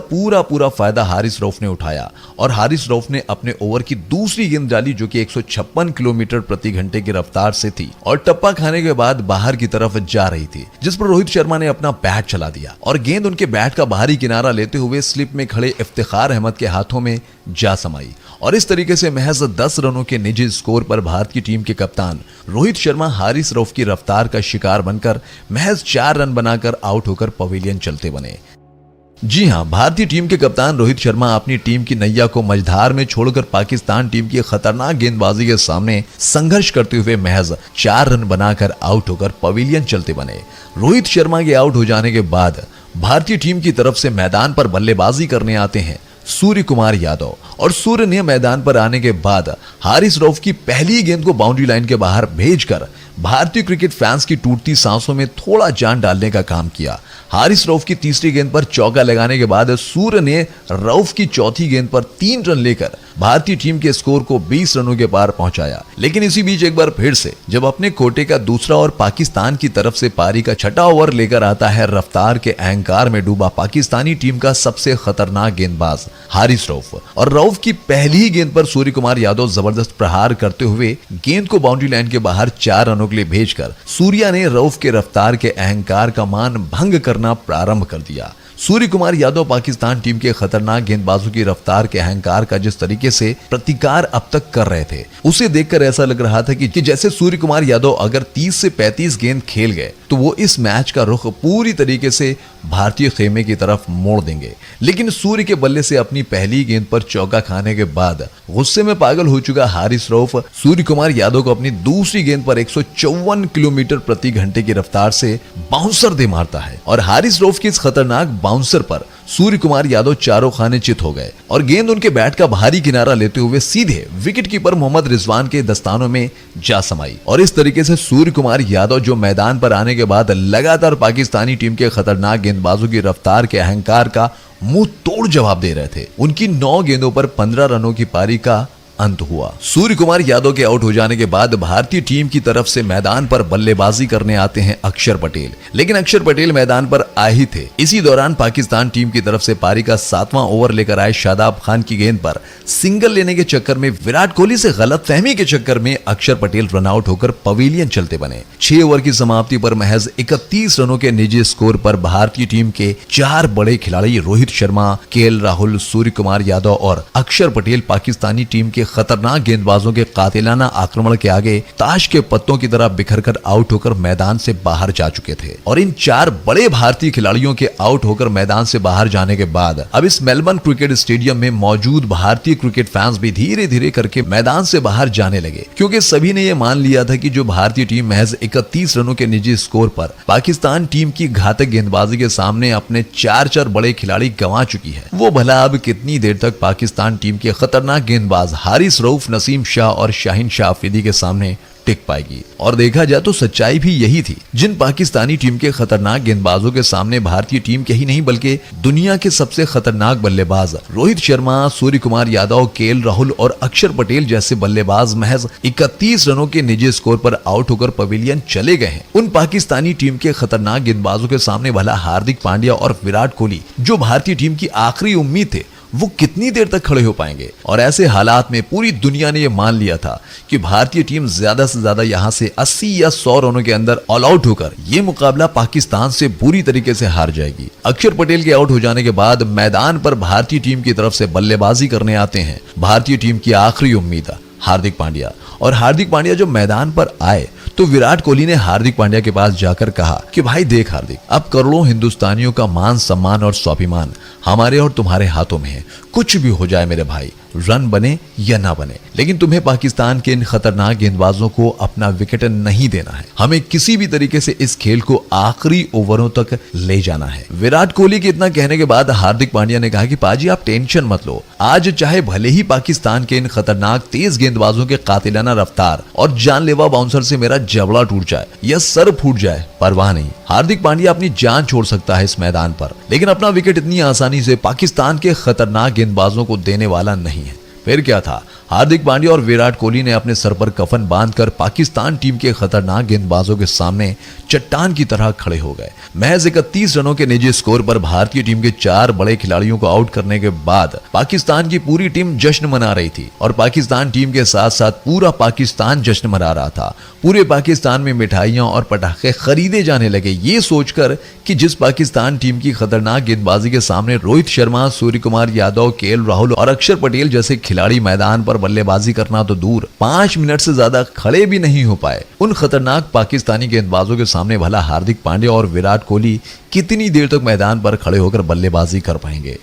पूरा फायदा हारिस रऊफ ने उठाया और हारिस रऊफ ने अपने ओवर की दूसरी गेंद डाली जो कि 156 किलोमीटर प्रति घंटे की रफ्तार से थी और टप्पा खाने के बाद बाहर की तरफ जा रही थी, जिस पर रोहित शर्मा ने अपना बैट चला दिया और गेंद उनके बैट का बाहरी किनारा लेते हुए स्लिप में खड़े इफ्तिखार अहमद के हाथों में जा समाई। और इस तरीके से महज 10 रनों के निजी स्कोर पर भारतीय टीम के कप्तान रोहित शर्मा हारिस रऊफ की रफ्तार का शिकार बनकर महज 4 रन बनाकर आउट होकर पवेलियन चलते बने। जी हां, भारतीय टीम के कप्तान रोहित शर्मा अपनी टीम की नैया को मझधार में छोड़कर पाकिस्तान टीम की खतरनाक गेंदबाजी के सामने संघर्ष करते हुए महज 4 रन बनाकर आउट होकर पवेलियन चलते बने। रोहित शर्मा के आउट हो जाने के बाद भारतीय टीम की तरफ से मैदान पर बल्लेबाजी करने आते हैं सूर्य कुमार यादव। और सूर्य ने मैदान पर आने के बाद हारिस रऊफ की पहली गेंद को बाउंड्री लाइन के बाहर भेजकर भारतीय क्रिकेट फैंस की टूटती सांसों में थोड़ा जान डालने का काम किया। हारिस रऊफ की तीसरी गेंद पर चौका लगाने के बाद सूर्य ने रऊफ की चौथी गेंद पर 3 रन लेकर भारतीय टीम के स्कोर को 20 रनों के पार पहुंचाया। लेकिन इसी बीच एक बार फिर से जब अपने कोटे का दूसरा और पाकिस्तान की तरफ से पारी का छठा ओवर लेकर आता है रफ्तार के अहंकार में डूबा पाकिस्तानी टीम का सबसे खतरनाक गेंदबाज हारिस रऊफ, और रऊफ की पहली गेंद पर सूर्य कुमार यादव जबरदस्त प्रहार करते हुए गेंद को बाउंड्री लाइन के बाहर 4 रनों के लिए भेजकर सूर्या ने रऊफ के रफ्तार के अहंकार का मान भंग करना प्रारंभ कर दिया। सूर्य कुमार यादव पाकिस्तान टीम के खतरनाक गेंदबाजों की रफ्तार के अहंकार का जिस तरीके से प्रतिकार अब तक कर रहे थे, उसे देखकर ऐसा लग रहा था कि जैसे सूर्य कुमार यादव अगर 30 से 35 गेंद खेल गए तो वो इस मैच का रुख पूरी तरीके से भारतीय खेमे की तरफ मोड़ देंगे। लेकिन सूर्य के बल्ले से अपनी पहली गेंद पर चौका खाने के बाद गुस्से में पागल हो चुका हारिस रऊफ सूर्य कुमार यादव को अपनी दूसरी गेंद पर 154 किलोमीटर प्रति घंटे की रफ्तार से बाउंसर दे मारता है। और हारिस रऊफ की इस खतरनाक बाउंसर पर सूर्य कुमार यादव चारों खाने चित हो गए और गेंद उनके बैट का बाहरी किनारा लेते हुए सीधे विकेटकीपर मोहम्मद रिजवान के दस्तानों में जा समाई। और इस तरीके से सूर्य कुमार यादव जो मैदान पर आने के बाद लगातार पाकिस्तानी टीम के खतरनाक गेंदबाजों की रफ्तार के अहंकार का मुंह तोड़ जवाब दे रहे थे, उनकी 9 गेंदों पर 15 रनों की पारी का अंत हुआ। सूर्य कुमार यादव के आउट हो जाने के बाद भारतीय टीम की तरफ से मैदान पर बल्लेबाजी करने आते हैं अक्षर पटेल। लेकिन अक्षर पटेल मैदान पर आए ही थे। इसी दौरान पाकिस्तान टीम की तरफ से पारी का 7वां ओवर लेकर आए शादाब खान की गेंद पर सिंगल लेने के चक्कर में विराट कोहली से गलतफहमी के चक्कर में अक्षर पटेल रन आउट होकर पवेलियन चलते बने। 6 ओवर की समाप्ति पर महज 31 रनों के निजी स्कोर पर भारतीय टीम के 4 बड़े खिलाड़ी रोहित शर्मा, केएल राहुल, सूर्य कुमार यादव और अक्षर पटेल पाकिस्तानी टीम के खतरनाक गेंदबाजों के कातिलाना आक्रमण के आगे ताश के पत्तों की तरह बिखरकर आउट होकर मैदान से बाहर जा चुके थे। और इन 4 बड़े भारतीय खिलाड़ियों के आउट होकर मैदान से बाहर जाने के बाद अब इस मेलबर्न क्रिकेट स्टेडियम में मौजूद भारतीय क्रिकेट फैंस भी धीरे धीरे करके मैदान से बाहर जाने लगे, क्योंकि सभी ने यह मान लिया था कि जो भारतीय टीम महज 31 रनों के निजी स्कोर पर पाकिस्तान टीम की घातक गेंदबाजी के सामने अपने 4 बड़े खिलाड़ी गंवा चुकी है, वो भला अब कितनी देर तक पाकिस्तान टीम के खतरनाक गेंदबाज हारिस रऊफ, नसीम शाह और शाहीन शाह अफरीदी के सामने टिक पाएगी। और देखा जाए तो सच्चाई भी यही थी। जिन पाकिस्तानी टीम के खतरनाक गेंदबाजों के सामने भारतीय टीम के ही नहीं बल्कि दुनिया के सबसे खतरनाक बल्लेबाज रोहित शर्मा, सूर्य कुमार यादव, केएल राहुल और अक्षर पटेल जैसे बल्लेबाज महज 31 रनों के निजी स्कोर पर आउट होकर पवेलियन चले गए हैं, उन पाकिस्तानी टीम के खतरनाक गेंदबाजों के सामने भला हार्दिक पांड्या और विराट कोहली जो भारतीय टीम की आखिरी उम्मीद थे, वो कितनी देर तक खड़े हो पाएंगे। और ऐसे हालात में पूरी दुनिया ने यह मान लिया था कि भारतीय टीम ज्यादा से ज्यादा यहां से 80 या 100 रनों के अंदर ऑल आउट होकर यह मुकाबला पाकिस्तान से बुरी तरीके से हार जाएगी। अक्षर पटेल के आउट हो जाने के बाद मैदान पर भारतीय टीम की तरफ से बल्लेबाजी करने आते हैं भारतीय टीम की आखिरी उम्मीद हार्दिक पांड्या। और हार्दिक पांड्या जब मैदान पर आए तो विराट कोहली ने हार्दिक पांड्या के पास जाकर कहा कि भाई देख हार्दिक, अब करोड़ों हिंदुस्तानियों का मान सम्मान और स्वाभिमान हमारे और तुम्हारे हाथों में है। कुछ भी हो जाए मेरे भाई, रन बने या ना बने, लेकिन तुम्हें पाकिस्तान के इन खतरनाक गेंदबाजों को अपना विकेट नहीं देना है। हमें किसी भी तरीके से इस खेल को आखिरी ओवरों तक ले जाना है। विराट कोहली के इतना कहने के बाद हार्दिक पांड्या ने कहा कि पाजी आप टेंशन मत लो, आज चाहे भले ही पाकिस्तान के इन खतरनाक तेज गेंदबाजों के कातिलाना रफ्तार और जानलेवा बाउंसर से मेरा जबड़ा टूट जाए या सर फूट जाए, परवाह नहीं। हार्दिक पांड्या अपनी जान छोड़ सकता है इस मैदान पर, लेकिन अपना विकेट इतनी आसानी से पाकिस्तान के खतरनाक गेंदबाजों को देने वाला नहीं है। फिर क्या था, हार्दिक पांड्या और विराट कोहली ने अपने सर पर कफन बांधकर पाकिस्तान टीम के खतरनाक गेंदबाजों के सामने चट्टान की तरह खड़े हो गए। महज 31 रनों के निजी स्कोर पर भारतीय टीम के 4 बड़े खिलाड़ियों को आउट करने के बाद पाकिस्तान की पूरी टीम जश्न मना रही थी और पाकिस्तान टीम के साथ साथ पूरा पाकिस्तान जश्न मना रहा था। पूरे पाकिस्तान में मिठाइयां और पटाखे खरीदे जाने लगे, ये सोचकर कि जिस पाकिस्तान टीम की खतरनाक गेंदबाजी के सामने रोहित शर्मा, सूर्य कुमार यादव, केएल राहुल और अक्षर पटेल जैसे खिलाड़ी मैदान पर बल्लेबाजी करना तो दूर 5 मिनट से ज्यादा खड़े भी नहीं हो पाए। उन खतरनाक पाकिस्तानी गेंदबाजों के सामने भला हार्दिक पांड्या और विराट कोहली कितनी देर तक मैदान पर खड़े होकर बल्लेबाजी कर पाएंगे।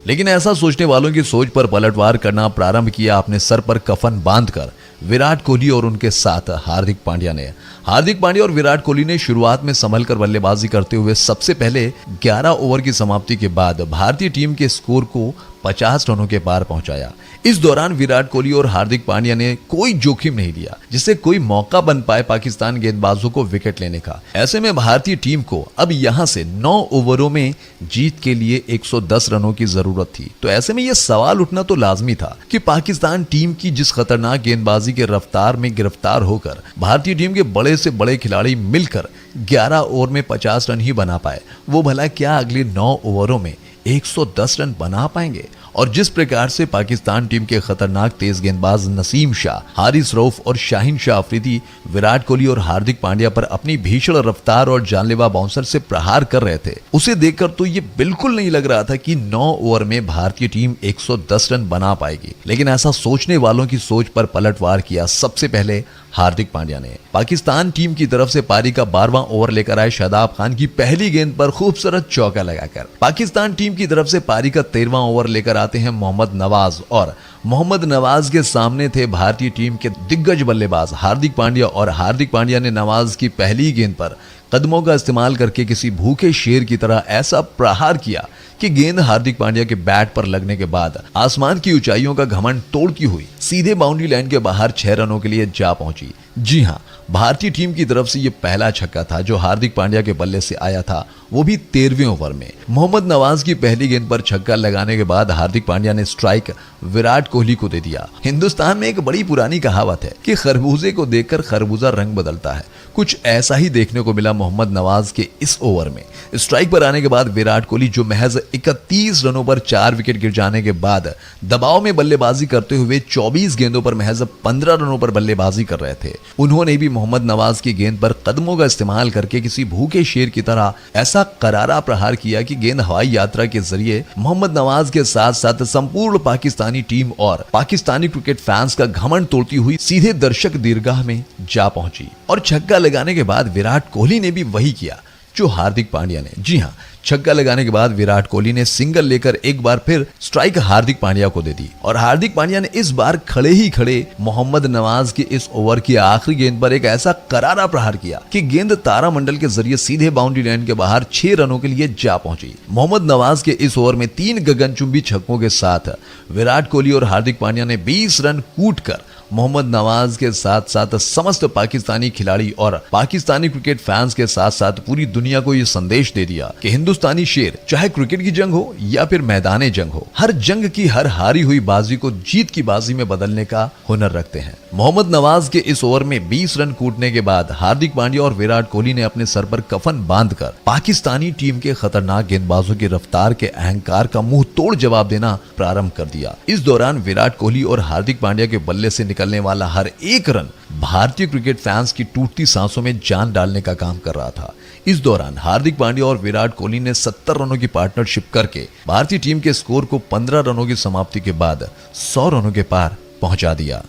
लेकिन ऐसा सोचने वालों की सोच पर पलटवार करना प्रारंभ किया अपने सर पर कफन बांधकर विराट कोहली और उनके साथ हार्दिक पांड्या ने। हार्दिक पांड्या और विराट कोहली ने शुरुआत में संभल कर बल्लेबाजी करते हुए सबसे पहले 11 ओवर की समाप्ति के बाद भारतीय टीम के स्कोर को 50 रनों के पार पहुंचाया। इस दौरान विराट कोहली और हार्दिक पांड्या ने कोई जोखिम नहीं लिया जिससे कोई मौका बन पाए पाकिस्तान गेंदबाजों को विकेट लेने का। ऐसे में भारतीय टीम को अब यहां से 9 ओवरों में जीत के लिए 110 रनों की जरूरत थी। तो ऐसे में यह सवाल उठना तो लाजमी था कि पाकिस्तान टीम की जिस खतरनाक गेंदबाजी के रफ्तार में गिरफ्तार होकर भारतीय टीम के बड़े से बड़े खिलाड़ी मिलकर 11 ओवर में 50 रन ही बना पाए, वो भला क्या अगले 9 ओवरों में 110 रन बना पाएंगे। और जिस प्रकार से पाकिस्तान टीम के खतरनाक तेज गेंदबाज नसीम शाह, हारिस रऊफ और शाहीन शाह अफरीदी विराट कोहली और हार्दिक पांड्या पर अपनी भीषण रफ्तार और जानलेवा बाउंसर से प्रहार कर रहे थे, उसे देखकर तो ये बिल्कुल नहीं लग रहा था कि 9 ओवर में भारतीय टीम 110 रन बना पाएगी। लेकिन ऐसा सोचने वालों की सोच पर पलटवार किया सबसे पहले हार्दिक पांड्या ने। पाकिस्तान टीम की तरफ से पारी का 12वां ओवर लेकर आए शादाब खान की पहली गेंद पर खूबसूरत चौका लगाकर पाकिस्तान टीम की तरफ से पारी का 13वां ओवर लेकर आते हैं मोहम्मद नवाज और मोहम्मद नवाज के सामने थे भारतीय टीम के दिग्गज बल्लेबाज हार्दिक पांड्या और हार्दिक पांड्या ने नवाज की पहली गेंद पर कदमों का इस्तेमाल करके किसी भूखे शेर की तरह ऐसा प्रहार किया कि गेंद हार्दिक पांड्या के बैट पर लगने के बाद आसमान की ऊंचाइयों का घमंड तोड़ती हुई सीधे बाउंड्री लाइन के बाहर 6 रनों के लिए जा पहुंची। जी हां, भारतीय टीम की तरफ से यह पहला छक्का था जो हार्दिक पांड्या के बल्ले से आया था, वो भी 13वें ओवर में। मोहम्मद नवाज की पहली गेंद पर छक्का लगाने के बाद हार्दिक पांड्या ने स्ट्राइक विराट कोहली को दे दिया। हिंदुस्तान में एक बड़ी पुरानी कहावत है कि खरबूजे को देखकर खरबूजा रंग बदलता है। कुछ ऐसा ही देखने को मिला मोहम्मद नवाज के इस ओवर में। स्ट्राइक पर आने के बाद विराट कोहली जो महज 31 रनों पर 4 विकेट गिर जाने के बाद दबाव में बल्लेबाजी करते हुए 24 गेंदों पर महज 15 रनों पर बल्लेबाजी कर रहे थे, उन्होंने भी मोहम्मद नवाज की गेंद पर कदमों का इस्तेमाल करके किसी भूखे शेर की तरह ऐसा करारा प्रहार किया कि गेंद हवाई यात्रा के जरिए मोहम्मद नवाज के साथ साथ संपूर्ण पाकिस्तानी टीम और पाकिस्तानी क्रिकेट फैंस का घमंड तोड़ती हुई सीधे दर्शक दीर्घा में जा पहुंची। और छक्का लगाने के बाद विराट कोहली ने भी वही किया जो हार्दिक पांड्या ने। जी हां, छक्का लगाने के बाद विराट कोहली ने सिंगल लेकर एक बार फिर स्ट्राइक हार्दिक पांड्या को दे दी और हार्दिक पांड्या ने इस बार खड़े ही खड़े मोहम्मद नवाज के इस ओवर की आखिरी गेंद पर एक ऐसा करारा प्रहार किया कि गेंद तारामंडल के जरिए सीधे बाउंड्री लाइन के बाहर 6 रनों के लिए जा पहुंची। मोहम्मद नवाज के इस ओवर में 3 गगनचुंबी छक्कों के साथ विराट कोहली और हार्दिक पांड्या ने 20 रन कूटकर मोहम्मद नवाज के साथ साथ समस्त पाकिस्तानी खिलाड़ी और पाकिस्तानी क्रिकेट फैंस के साथ साथ पूरी दुनिया को यह संदेश दे दिया कि हिंदुस्तानी शेर चाहे क्रिकेट की जंग हो या फिर मैदान जंग हो, हर जंग की हर हारी हुई बाजी को जीत की बाजी में बदलने का हुनर रखते हैं। मोहम्मद नवाज के इस ओवर में 20 रन कूटने के बाद हार्दिक पांड्या और विराट कोहली ने अपने सर पर कफन बांधकर पाकिस्तानी टीम के खतरनाक गेंदबाजों की रफ्तार के अहंकार का मुंह तोड़ जवाब देना प्रारंभ कर दिया। इस दौरान विराट कोहली और हार्दिक पांड्या के बल्ले से निकलने वाला हर एक रन भारतीय क्रिकेट फैंस की टूटती सांसों में जान डालने का काम कर रहा था। इस दौरान हार्दिक पांड्या और विराट कोहली ने 70 रनों की पार्टनरशिप करके भारतीय टीम के स्कोर को 15 रनों की समाप्ति के बाद 100 रनों के पार पहुंचा दिया।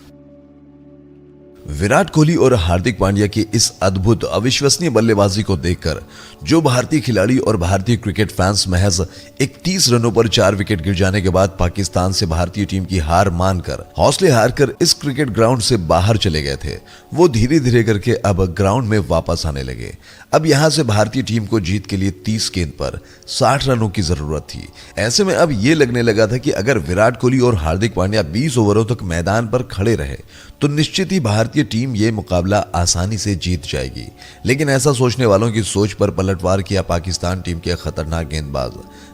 विराट कोहली और हार्दिक पांड्या की इस अद्भुत अविश्वसनीय बल्लेबाजी को देखकर जो भारतीय खिलाड़ी और भारतीय क्रिकेट फैंस महज 31 रनों पर 4 विकेट गिर जाने के बाद पाकिस्तान से भारतीय टीम की हार मानकर हौसले हारकर इस क्रिकेट ग्राउंड से बाहर चले गए थे, वो धीरे धीरे करके अब ग्राउंड में वापस आने लगे। अब यहां से भारतीय टीम को जीत के लिए 30 गेंद पर 60 रनों की जरूरत थी। ऐसे में अब ये लगने लगा था कि अगर विराट कोहली और हार्दिक पांड्या 20 ओवरों तक मैदान पर खड़े रहे तो निश्चित ही भारतीय टीम ये मुकाबला आसानी से जीत जाएगी। लेकिन ऐसा सोचने वालों की सोच पर पलटवार किया पाकिस्तान टीम के खतरनाक गेंदबाज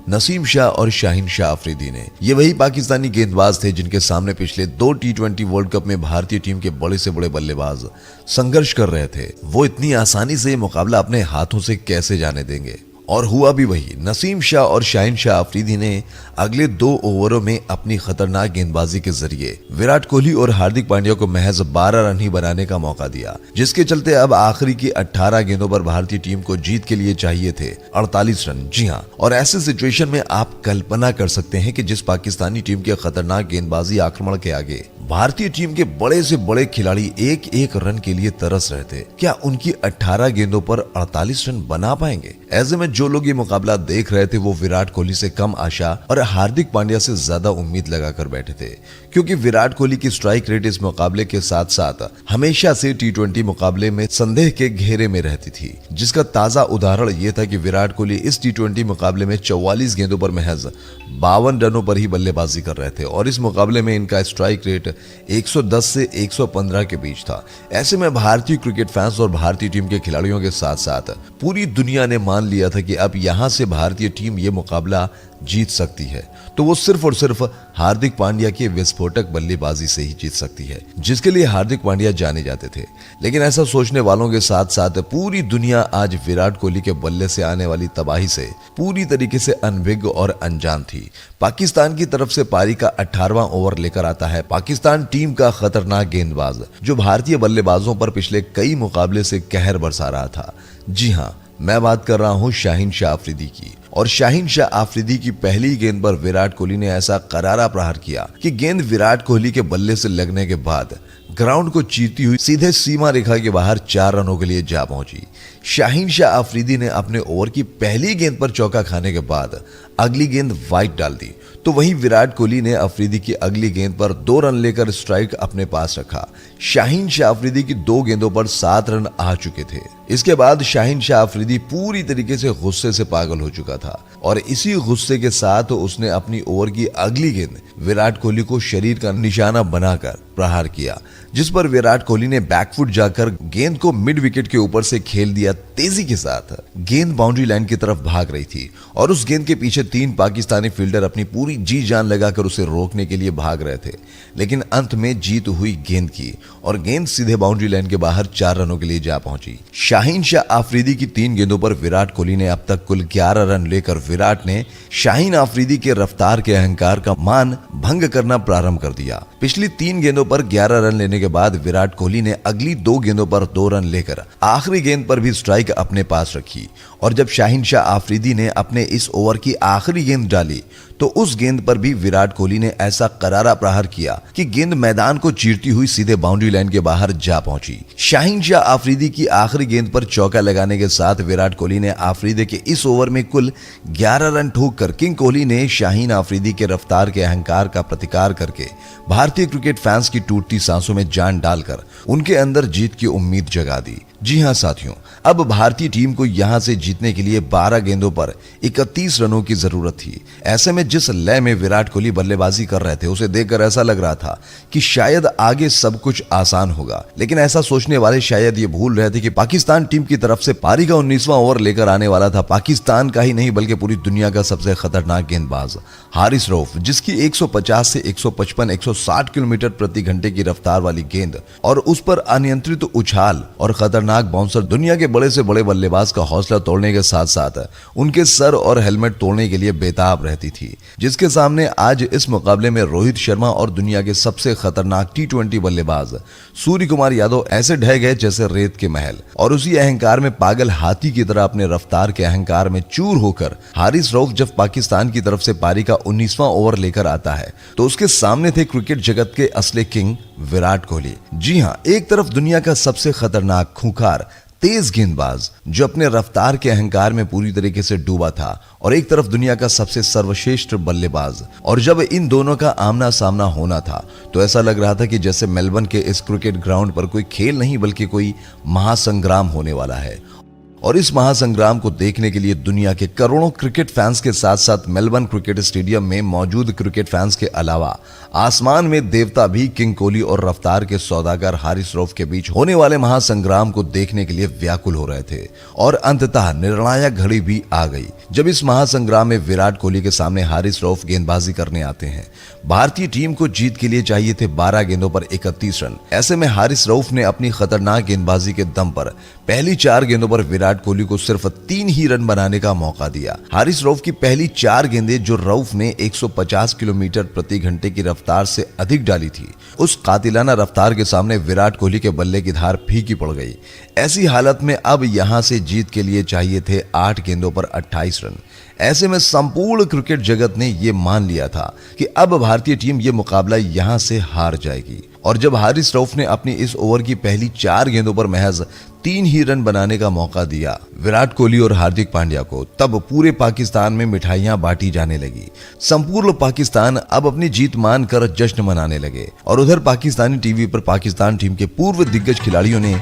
नसीम शाह और शाहीन शाह अफरीदी ने। ये वही पाकिस्तानी गेंदबाज थे जिनके सामने पिछले 2 T20 वर्ल्ड कप में भारतीय टीम के बड़े से बड़े बल्लेबाज संघर्ष कर रहे थे। वो इतनी आसानी से ये मुकाबला अपने हाथों से कैसे जाने देंगे। और हुआ भी वही। नसीम शाह और शाहीन शाह अफरीदी ने अगले 2 ओवरों में अपनी खतरनाक गेंदबाजी के जरिए विराट कोहली और हार्दिक पांड्या को महज 12 रन ही बनाने का मौका दिया, जिसके चलते अब आखिरी की 18 गेंदों पर भारतीय टीम को जीत के लिए चाहिए थे 48 रन। जी हाँ, और ऐसे सिचुएशन में आप कल्पना कर सकते हैं कि जिस पाकिस्तानी टीम के खतरनाक गेंदबाजी आक्रमण के आगे भारतीय टीम के बड़े से बड़े खिलाड़ी एक एक रन के लिए तरस रहे थे, क्या उनकी 18 गेंदों पर 48 रन बना पाएंगे? ऐसे में जो लोग ये मुकाबला देख रहे थे वो विराट कोहली से कम आशा और हार्दिक पांड्या से ज्यादा उम्मीद लगाकर बैठे थे, क्योंकि विराट कोहली की स्ट्राइक रेट इस मुकाबले के साथ साथ हमेशा से T20 मुकाबले में संदेह के घेरे में रहती थी, जिसका ताजा उदाहरण ये था कि विराट कोहली इस T20 मुकाबले में 44 गेंदों पर महज 52 रनों पर ही बल्लेबाजी कर रहे थे और इस मुकाबले में इनका स्ट्राइक रेट 110 से 115 के बीच था। ऐसे में भारतीय क्रिकेट फैंस और भारतीय टीम के खिलाड़ियों के साथ साथ पूरी दुनिया ने मान लिया था कि अब यहां से भारतीय टीम ये मुकाबला जीत सकती है, तो वो सिर्फ और सिर्फ हार्दिक पांड्या की विस्फोटक बल्लेबाजी से ही जीत सकती है, जिसके लिए हार्दिक पांड्या जाने जाते थे। लेकिन ऐसा सोचने वालों के साथ साथ पूरी दुनिया आज विराट कोहली के बल्ले से आने वाली तबाही से पूरी तरीके से अनभिज्ञ और अनजान थी। पाकिस्तान की तरफ से पारी का 18वां ओवर लेकर आता है पाकिस्तान टीम का खतरनाक गेंदबाज, जो भारतीय बल्लेबाजों पर पिछले कई मुकाबले से कहर बरसा रहा था। जी हाँ, मैं बात कर रहा हूं शाहीन शाह अफरीदी की। और शाहीन शाह अफरीदी की पहली गेंद पर विराट कोहली ने ऐसा करारा प्रहार किया कि गेंद विराट कोहली के बल्ले से लगने के बाद ग्राउंड को चीरती हुई सीधे सीमा रेखा के बाहर 4 रनों के लिए जा पहुंची। शाहीन शाह अफरीदी ने अपने ओवर की पहली गेंद पर चौका खाने के बाद अगली गेंद वाइड डाल दी, तो वहीं विराट कोहली ने अफरीदी की अगली गेंद पर 2 रन लेकर स्ट्राइक अपने पास रखा। शाहीन शाह अफरीदी की 2 गेंदों पर 7 रन आ चुके थे। इसके बाद शाहीन शाह अफरीदी पूरी तरीके से गुस्से से पागल हो चुका था और इसी गुस्से के साथ उसने अपनी ओवर की अगली गेंद विराट कोहली को शरीर का निशाना बनाकर प्रहार किया, जिस पर विराट कोहली ने बैकफुट जाकर गेंद को मिड विकेट के ऊपर से खेल दिया। तेजी के साथ गेंद बाउंड्री लाइन की तरफ भाग रही थी और उस गेंद के पीछे 3 पाकिस्तानी फील्डर अपनी पूरी जी जान लगाकर उसे रोकने के लिए भाग रहे थे, लेकिन अंत में जीत हुई गेंद की और गेंद सीधे बाउंड्री लाइन के बाहर 4 रनों के लिए जा पहुंची। शाहीन शाह अफरीदी की 3 गेंदों पर विराट कोहली ने अब तक कुल 11 रन लेकर विराट ने शाहीन अफरीदी के रफ्तार के अहंकार का मान भंग करना प्रारंभ कर दिया। पिछली 3 गेंदों पर 11 रन लेने के बाद विराट कोहली ने अगली 2 गेंदों पर 2 रन लेकर आखिरी गेंद पर भी स्ट्राइक अपने पास रखी और जब शाहीन शाह अफरीदी ने अपने इस ओवर की आखिरी गेंद डाली तो उस गेंद पर भी विराट कोहली ने ऐसा करारा प्रहार किया कि गेंद मैदान को चीरती हुई सीधे बाउंड्री लाइन के बाहर जा पहुंची। शाहीन शाह अफरीदी की आखिरी गेंद पर चौका लगाने के साथ विराट कोहली ने अफरीदी के इस ओवर में कुल 11 रन ठोककर किंग कोहली ने शाहीन अफरीदी के रफ्तार के अहंकार का प्रतिकार करके भारतीय क्रिकेट फैंस की टूटती सांसों में जान डालकर उनके अंदर जीत की उम्मीद जगा दी। जी हां साथियों, अब भारतीय टीम को यहां से जीतने के लिए 12 गेंदों पर 31 रनों की जरूरत थी। ऐसे में जिस लय में विराट कोहली बल्लेबाजी कर रहे थे उसे देखकर ऐसा लग रहा था कि शायद आगे सब कुछ आसान होगा, लेकिन ऐसा सोचने वाले शायद ये भूल रहे थे कि पाकिस्तान टीम की तरफ से पारी का 19वां ओवर लेकर आने वाला था पाकिस्तान का ही नहीं बल्कि पूरी दुनिया का सबसे खतरनाक गेंदबाज हारिस रऊफ, जिसकी 150 से 155 160 किलोमीटर प्रति घंटे की रफ्तार वाली गेंद और उस पर अनियंत्रित उछाल और खतरनाक बाउंसर दुनिया के बड़े से बड़े बल्लेबाज का हौसला तोड़ने के साथ साथ उनके सर और हेलमेट तोड़ने के लिए बेताब रहती थी, जिसके सामने आज इस मुकाबले में रोहित शर्मा और दुनिया के सबसे खतरनाक T20 बल्लेबाज सूर्य कुमार यादव ऐसे ढह गए जैसे रेत के महल और उसी अहंकार में पागल हाथी की तरह अपने रफ्तार के अहंकार में चूर होकर हारिस रऊफ जब पाकिस्तान की तरफ से पारी का 19वां ओवर लेकर आता है तो उसके सामने थे क्रिकेट जगत के असली किंग विराट कोहली। जी हां, एक तरफ दुनिया का सबसे खतरनाक खूंखार तेज गेंदबाज जो अपने रफ्तार के अहंकार में पूरी तरीके से डूबा था और एक तरफ दुनिया का सबसे सर्वश्रेष्ठ बल्लेबाज, और जब इन दोनों का आमना सामना होना था तो ऐसा लग रहा था कि जैसे मेलबर्न के इस क्रिकेट ग्राउंड पर कोई खेल नहीं बल्कि कोई महासंग्राम होने वाला है। और इस महासंग्राम को देखने के लिए दुनिया के करोड़ों क्रिकेट फैंस के साथ साथ मेलबर्न क्रिकेट स्टेडियम में मौजूद क्रिकेट फैंस के अलावा आसमान में देवता भी किंग कोहली और रफ्तार के सौदागर हारिस रऊफ के बीच होने वाले महासंग्राम को देखने के लिए व्याकुल हो रहे थे। और अंततः निर्णायक घड़ी भी आ गई जब इस महासंग्राम में विराट कोहली के सामने हारिस रऊफ गेंदबाजी करने आते हैं। भारतीय टीम को जीत के लिए चाहिए थे 12 गेंदों पर 31 रन। ऐसे में हारिस रऊफ ने अपनी खतरनाक गेंदबाजी के दम पर पहली 4 गेंदों पर विराट कोहली को सिर्फ 3 ही रन बनाने का मौका दिया। हारिस रऊफ की पहली 4 गेंदें जो रऊफ ने 150 किलोमीटर प्रति घंटे की रफ्तार से अधिक डाली थी, उस कातिलाना रफ्तार के सामने विराट कोहली के बल्ले की धार फीकी पड़ गई। ऐसी हालत में अब यहां से जीत के लिए चाहिए थे 8 गेंदों पर 28 रन। ऐसे में संपूर्ण क्रिकेट जगत ने यह मान लिया था कि अब भारतीय टीम ये मुकाबला यहां से हार जाएगी। और जब हारिस रऊफ ने अपनी इस ओवर की पहली 4 गेंदों पर महज 3 ही रन बनाने का मौका दिया विराट कोहली और हार्दिक पांड्या को, तब पूरे पाकिस्तान में मिठाइयां बांटी जाने लगी। संपूर्ण पाकिस्तान अब अपनी जीत मानकर जश्न मनाने लगे। और उधर पाकिस्तानी टीवी पर पाकिस्तान टीम के पूर्व दिग्गज खिलाड़ियों ने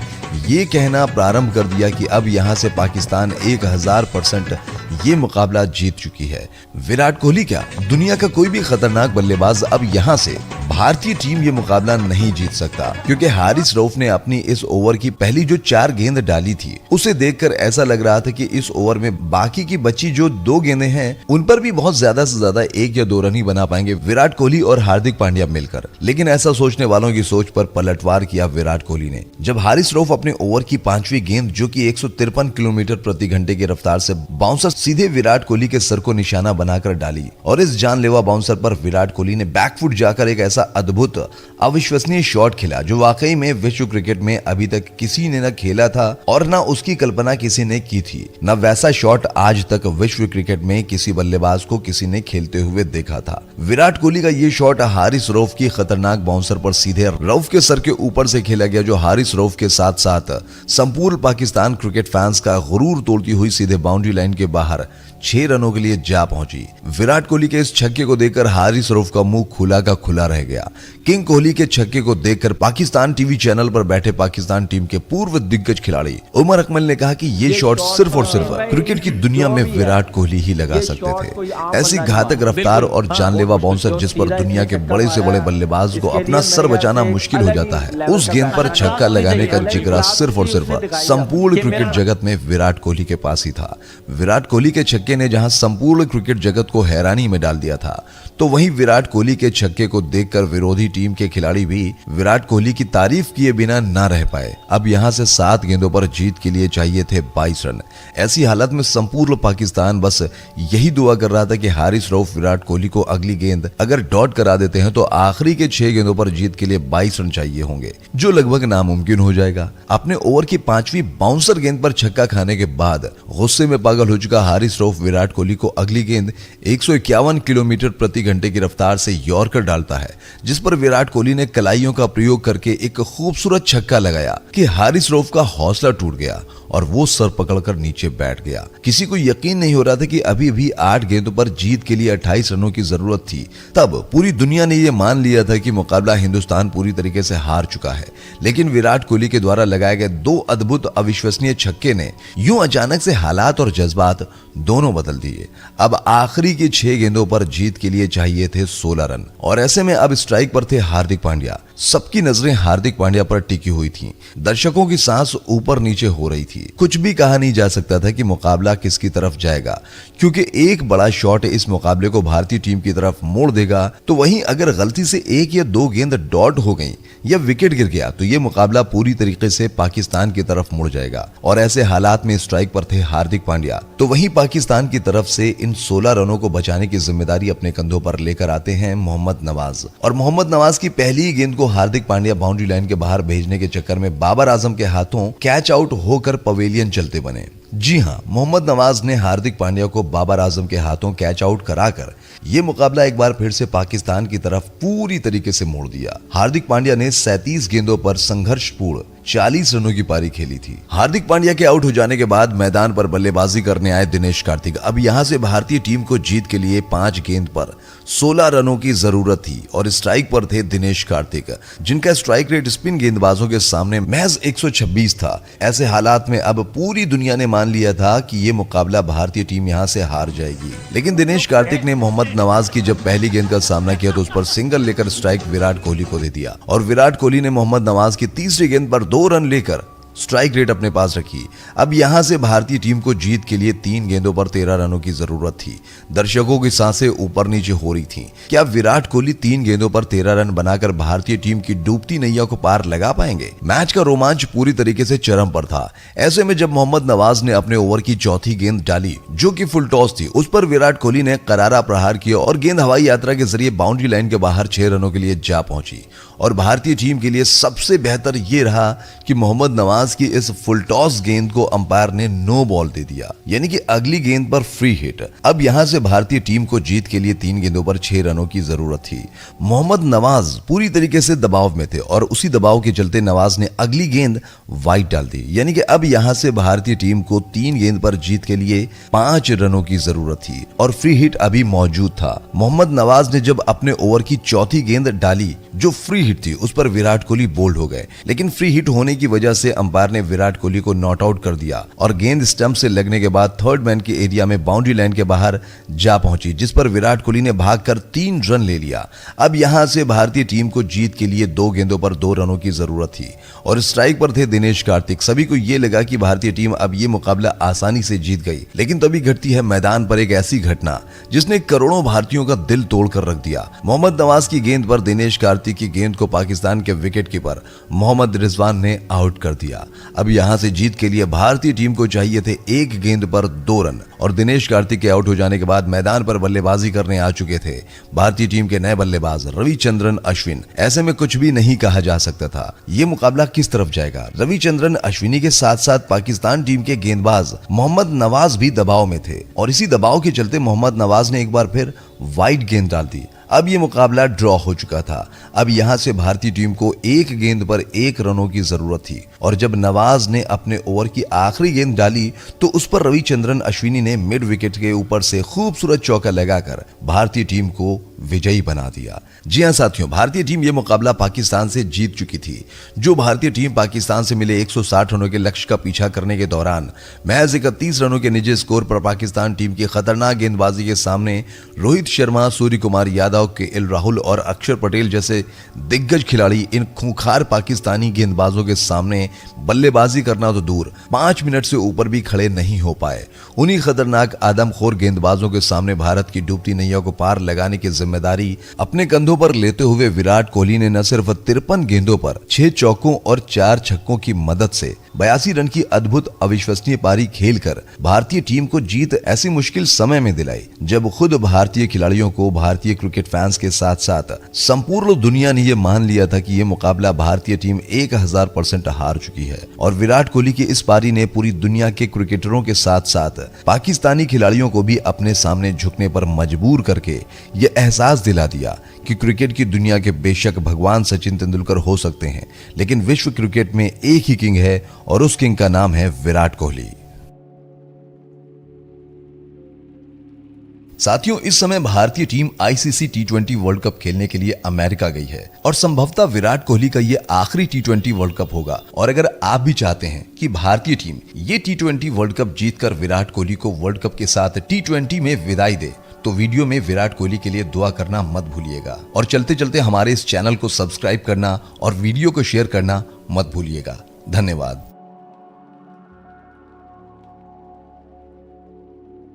ये कहना प्रारंभ कर दिया कि अब यहां से पाकिस्तान 1000% ये मुकाबला जीत चुकी है। विराट कोहली क्या, दुनिया का कोई भी खतरनाक बल्लेबाज अब यहां से भारतीय टीम ये मुकाबला नहीं जीत सकता, क्योंकि हारिस रऊफ ने अपनी इस ओवर की पहली जो 4 गेंद डाली थी उसे देखकर ऐसा लग रहा था कि इस ओवर में बाकी की बची जो 2 गेंदें हैं उन पर भी बहुत ज्यादा से ज्यादा 1 या 2 रन ही बना पाएंगे विराट कोहली और हार्दिक पांड्या मिलकर। लेकिन ऐसा सोचने वालों की सोच पर पलटवार किया विराट कोहली ने, जब हारिस रऊफ अपने ओवर की 5वीं गेंद जो कि 153 किलोमीटर प्रति घंटे की रफ्तार से बाउंसर सीधे विराट कोहली के सर को निशाना बनाकर डाली। और इस जानलेवा बाउंसर पर विराट कोहली ने बैकफुट जाकर एक ऐसा अद्भुत अविश्वसनीय शॉट खेला जो वाकई में विश्व क्रिकेट में अभी तक किसी ने न खेला था और न उसकी कल्पना किसी ने की थी। न वैसा शॉट आज तक विश्व क्रिकेट में किसी बल्लेबाज को किसी ने खेलते हुए देखा था। विराट कोहली का ये शॉट हारिस रऊफ की खतरनाक बाउंसर पर सीधे रऊफ के सर के ऊपर से खेला गया, जो हारिस रऊफ के साथ साथ संपूर्ण पाकिस्तान क्रिकेट फैंस का गुरूर तोड़ती हुई सीधे बाउंड्री लाइन के बाहर 6 रनों के लिए जा पहुंची। विराट कोहली के इस छक्के को देखकर हारिस रऊफ का मुंह खुला का खुला रह गया। किंग कोहली के छक्के को देखकर पाकिस्तान टीवी चैनल पर बैठे पाकिस्तान टीम के पूर्व दिग्गज खिलाड़ी उमर अकमल ने कहा कि ये शॉट सिर्फ और सिर्फ क्रिकेट की दुनिया में विराट कोहली ही लगा सकते थे। ऐसी घातक रफ्तार और जानलेवा बाउंसर जिस पर दुनिया के बड़े से बड़े बल्लेबाज को अपना सर बचाना मुश्किल हो जाता है, उस गेंद पर छक्का लगाने का जिगरा सिर्फ और सिर्फ संपूर्ण क्रिकेट जगत में विराट कोहली के पास ही था। विराट कोहली के छक्के ने जहां संपूर्ण क्रिकेट जगत को हैरानी में डाल दिया था, तो वहीं विराट कोहली के छक्के को देखकर विरोधी टीम के खिलाड़ी भी विराट कोहली की तारीफ किए बिना ना रह पाए। अब यहां से 7 गेंदों पर जीत के लिए चाहिए थे 22 रन। ऐसी हालत में संपूर्ण पाकिस्तान बस यही दुआ कर रहा था कि हारिस रऊफ विराट कोहली को अगली गेंद अगर डॉट करा देते हैं तो आखिरी के 6 गेंदों पर जीत के लिए 22 रन चाहिए होंगे, जो लगभग नामुमकिन हो जाएगा। अपने ओवर की 5वीं बाउंसर गेंद पर छक्का खाने के बाद गुस्से में पागल हो चुका हारिस रऊफ विराट कोहली को अगली गेंद 151 किलोमीटर प्रति घंटे की रफ्तार से यॉर्कर डालता है, जिस पर विराट कोहली ने कलाइयों का प्रयोग करके एक खूबसूरत छक्का लगाया कि हारिस रऊफ का हौसला टूट गया और वो सर पकड़कर नीचे बैठ गया। किसी को यकीन नहीं हो रहा था कि अभी भी 8 गेंदों पर जीत के लिए 28 रनों की जरूरत थी। तब पूरी दुनिया ने यह मान लिया था कि मुकाबला हिंदुस्तान पूरी तरीके से हार चुका है। लेकिन विराट कोहली के द्वारा लगाए गए 2 अद्भुत अविश्वसनीय छक्के ने यूं अचानक से हालात और जज्बात दोनों बदल दिए। अब आखिरी के 6 गेंदों पर जीत के लिए चाहिए थे 16 रन और ऐसे में अब स्ट्राइक पर थे हार्दिक पांड्या। सबकी नजरें हार्दिक पांड्या पर टिकी हुई थीं। दर्शकों की सांस ऊपर नीचे हो रही थी। कुछ भी कहा नहीं जा सकता था कि मुकाबला किसकी तरफ जाएगा, क्योंकि एक बड़ा शॉट इस मुकाबले को भारतीय टीम की तरफ मोड़ देगा, तो वहीं अगर गलती से 1 या 2 गेंद डॉट हो गई या विकेट गिर गया तो ये मुकाबला पूरी तरीके से पाकिस्तान की तरफ मुड़ जाएगा। और ऐसे हालात में स्ट्राइक पर थे हार्दिक पांड्या, तो वहीं पाकिस्तान की तरफ से इन 16 रनों को बचाने की जिम्मेदारी अपने कंधों पर लेकर आते हैं मोहम्मद नवाज। और मोहम्मद नवाज की पहली गेंद को हार्दिक पांड्या बाउंड्री लाइन के बाहर भेजने के चक्कर में बाबर आजम के हाथों कैच आउट होकर पवेलियन चलते बने। जी हां, मोहम्मद नवाज ने हार्दिक पांड्या को बाबर आजम के हाथों कैच आउट कराकर यह मुकाबला एक बार फिर से पाकिस्तान की तरफ पूरी तरीके से मोड़ दिया। हार्दिक पांड्या ने 37 गेंदों पर संघर्षपूर्ण 40 रनों की पारी खेली थी। हार्दिक पांड्या के आउट हो जाने के बाद मैदान पर बल्लेबाजी करने आए दिनेश कार्तिक। अब यहां से भारतीय टीम को जीत के लिए 5 गेंद पर 16 रनों की जरूरत थी और स्ट्राइक पर थे दिनेश कार्तिक, जिनका स्ट्राइक रेट स्पिन गेंदबाजों के सामने महज 126 था। ऐसे हालात में अब पूरी दुनिया ने मान मान लिया था कि ये मुकाबला भारतीय टीम यहां से हार जाएगी, लेकिन दिनेश कार्तिक ने मोहम्मद नवाज की जब पहली गेंद का सामना किया तो उस पर सिंगल लेकर स्ट्राइक विराट कोहली को दे दिया और विराट कोहली ने मोहम्मद नवाज की तीसरी गेंद पर 2 रन लेकर स्ट्राइक रेट अपने पास रखी। अब यहां से भारतीय टीम को जीत के लिए 3 गेंदों पर 13 रनों की जरूरत थी। दर्शकों की सांसें ऊपर नीचे हो रही थीं। क्या विराट कोहली 3 गेंदों पर 13 रन बनाकर भारतीय टीम की डूबती नैया को पार लगा पाएंगे? मैच का रोमांच पूरी तरीके से चरम पर था। ऐसे में जब मोहम्मद नवाज ने अपने ओवर की चौथी गेंद डाली जो कि फुल टॉस थी, उस पर विराट कोहली ने करारा प्रहार किया और गेंद हवाई यात्रा के जरिए बाउंड्री लाइन के बाहर 6 रनों के लिए जा पहुंची। और भारतीय टीम के लिए सबसे बेहतर यह रहा कि मोहम्मद नवाज की इस फुल टॉस गेंद को अंपायर ने नो बॉल दे दिया, यानी कि अगली गेंद पर फ्री हिट। अब यहां से भारतीय टीम को जीत के लिए 3 गेंदों पर 6 रनों की जरूरत थी। मोहम्मद नवाज पूरी तरीके से दबाव में थे और उसी दबाव के चलते नवाज ने अगली गेंद वाइड डाल दी, यानी कि अब यहां से भारतीय टीम को 3 गेंद पर जीत के लिए 5 रनों की जरूरत थी और फ्री हिट अभी मौजूद था। मोहम्मद नवाज ने जब अपने ओवर की चौथी गेंद डाली जो फ्री हिट थी, उस पर विराट कोहली बोल्ड हो गए, लेकिन फ्री हिट होने की वजह से अंपायर ने विराट कोहली को नॉट आउट कर दिया और गेंद स्टंप से लगने के बाद थर्ड मैन के एरिया में बाउंड्री लाइन के बाहर जा पहुंची, जिस पर विराट कोहली ने भागकर 3 रन ले लिया। अब यहां से भारतीय टीम को जीत के लिए 2 गेंदों पर 2 रनों की जरूरत थी और स्ट्राइक पर थे दिनेश कार्तिक। सभी को यह लगा कि भारतीय टीम अब यह मुकाबला आसानी से जीत गई, लेकिन तभी घटती है मैदान पर एक ऐसी घटना जिसने करोड़ों भारतीयों का दिल तोड़कर रख दिया। मोहम्मद नवाज की गेंद पर दिनेश कार्तिक की गेंद को पाकिस्तान के विकेट कीपर मोहम्मद रिजवान ने आउट कर दिया। अब यहां से जीत के लिए भारतीय टीम को चाहिए थे 1 गेंद पर 2 रन और दिनेश कार्तिक के आउट हो जाने के बाद मैदान पर बल्लेबाजी करने आ चुके थे भारतीय टीम के नए बल्लेबाज रविचंद्रन अश्विन। ऐसे में कुछ भी नहीं कहा जा सकता था ये मुकाबला किस तरफ जाएगा। रविचंद्रन अश्विनी के साथ साथ पाकिस्तान टीम के गेंदबाज मोहम्मद नवाज भी दबाव में थे और इसी दबाव के चलते मोहम्मद नवाज ने एक बार फिर वाइड गेंद डाल दी। अब ये मुकाबला ड्रॉ हो चुका था। अब यहां से भारतीय टीम को 1 गेंद पर 1 रनों की जरूरत थी और जब नवाज ने अपने ओवर की आखिरी गेंद डाली तो उस पर रविचंद्रन अश्विनी ने मिड विकेट के ऊपर से खूबसूरत चौका लगाकर भारतीय टीम को विजयी बना दिया। जी हां साथियों, भारतीय टीम ये मुकाबला पाकिस्तान से जीत चुकी थी। जो भारतीय टीम पाकिस्तान से मिले 160 रनों के लक्ष्य का पीछा करने के दौरान महज 31 रनों के निजी स्कोर पर पाकिस्तान टीम की खतरनाक गेंदबाजी के सामने रोहित शर्मा, सूर्य कुमार यादव, केएल राहुल और अक्षर पटेल जैसे दिग्गज खिलाड़ी इन खूंखार पाकिस्तानी गेंदबाजों के सामने बल्लेबाजी करना तो दूर 5 मिनट से ऊपर भी खड़े नहीं हो पाए। उन्हीं खतरनाक आदमखोर गेंदबाजों के सामने भारत की डूबती नैया को पार लगाने की जिम्मेदारी अपने कंधों पर लेते हुए विराट कोहली ने न सिर्फ 53 गेंदों पर 6 चौकों और 4 छक्कों की मदद से 82 रन की अद्भुत अविश्वसनीय पारी खेलकर भारतीय टीम को जीत ऐसी मुश्किल समय में दिलाई जब खुद भारतीय खिलाड़ियों को, भारतीय क्रिकेट फैंस के साथ साथ संपूर्ण दुनिया ने यह मान लिया था कि यह मुकाबला भारतीय टीम 1000% हार चुकी है। और विराट कोहली की इस पारी ने पूरी दुनिया के क्रिकेटरों के साथ साथ पाकिस्तानी खिलाड़ियों को भी अपने सामने झुकने पर मजबूर करके यह एहसास दिला दिया कि क्रिकेट की दुनिया के बेशक भगवान सचिन तेंदुलकर हो सकते हैं, लेकिन विश्व क्रिकेट में एक ही किंग है और उस किंग का नाम है विराट कोहली। साथियों, इस समय भारतीय टीम आईसीसी टी20 वर्ल्ड कप खेलने के लिए अमेरिका गई है और संभवतः विराट कोहली का ये आखिरी टी20 वर्ल्ड कप होगा। और अगर आप भी चाहते हैं कि भारतीय टीम ये टी20 वर्ल्ड कप जीतकर विराट कोहली को वर्ल्ड कप के साथ टी20 में विदाई दे तो वीडियो में विराट कोहली के लिए दुआ करना मत भूलिएगा और चलते चलते हमारे इस चैनल को सब्सक्राइब करना और वीडियो को शेयर करना मत भूलिएगा। धन्यवाद।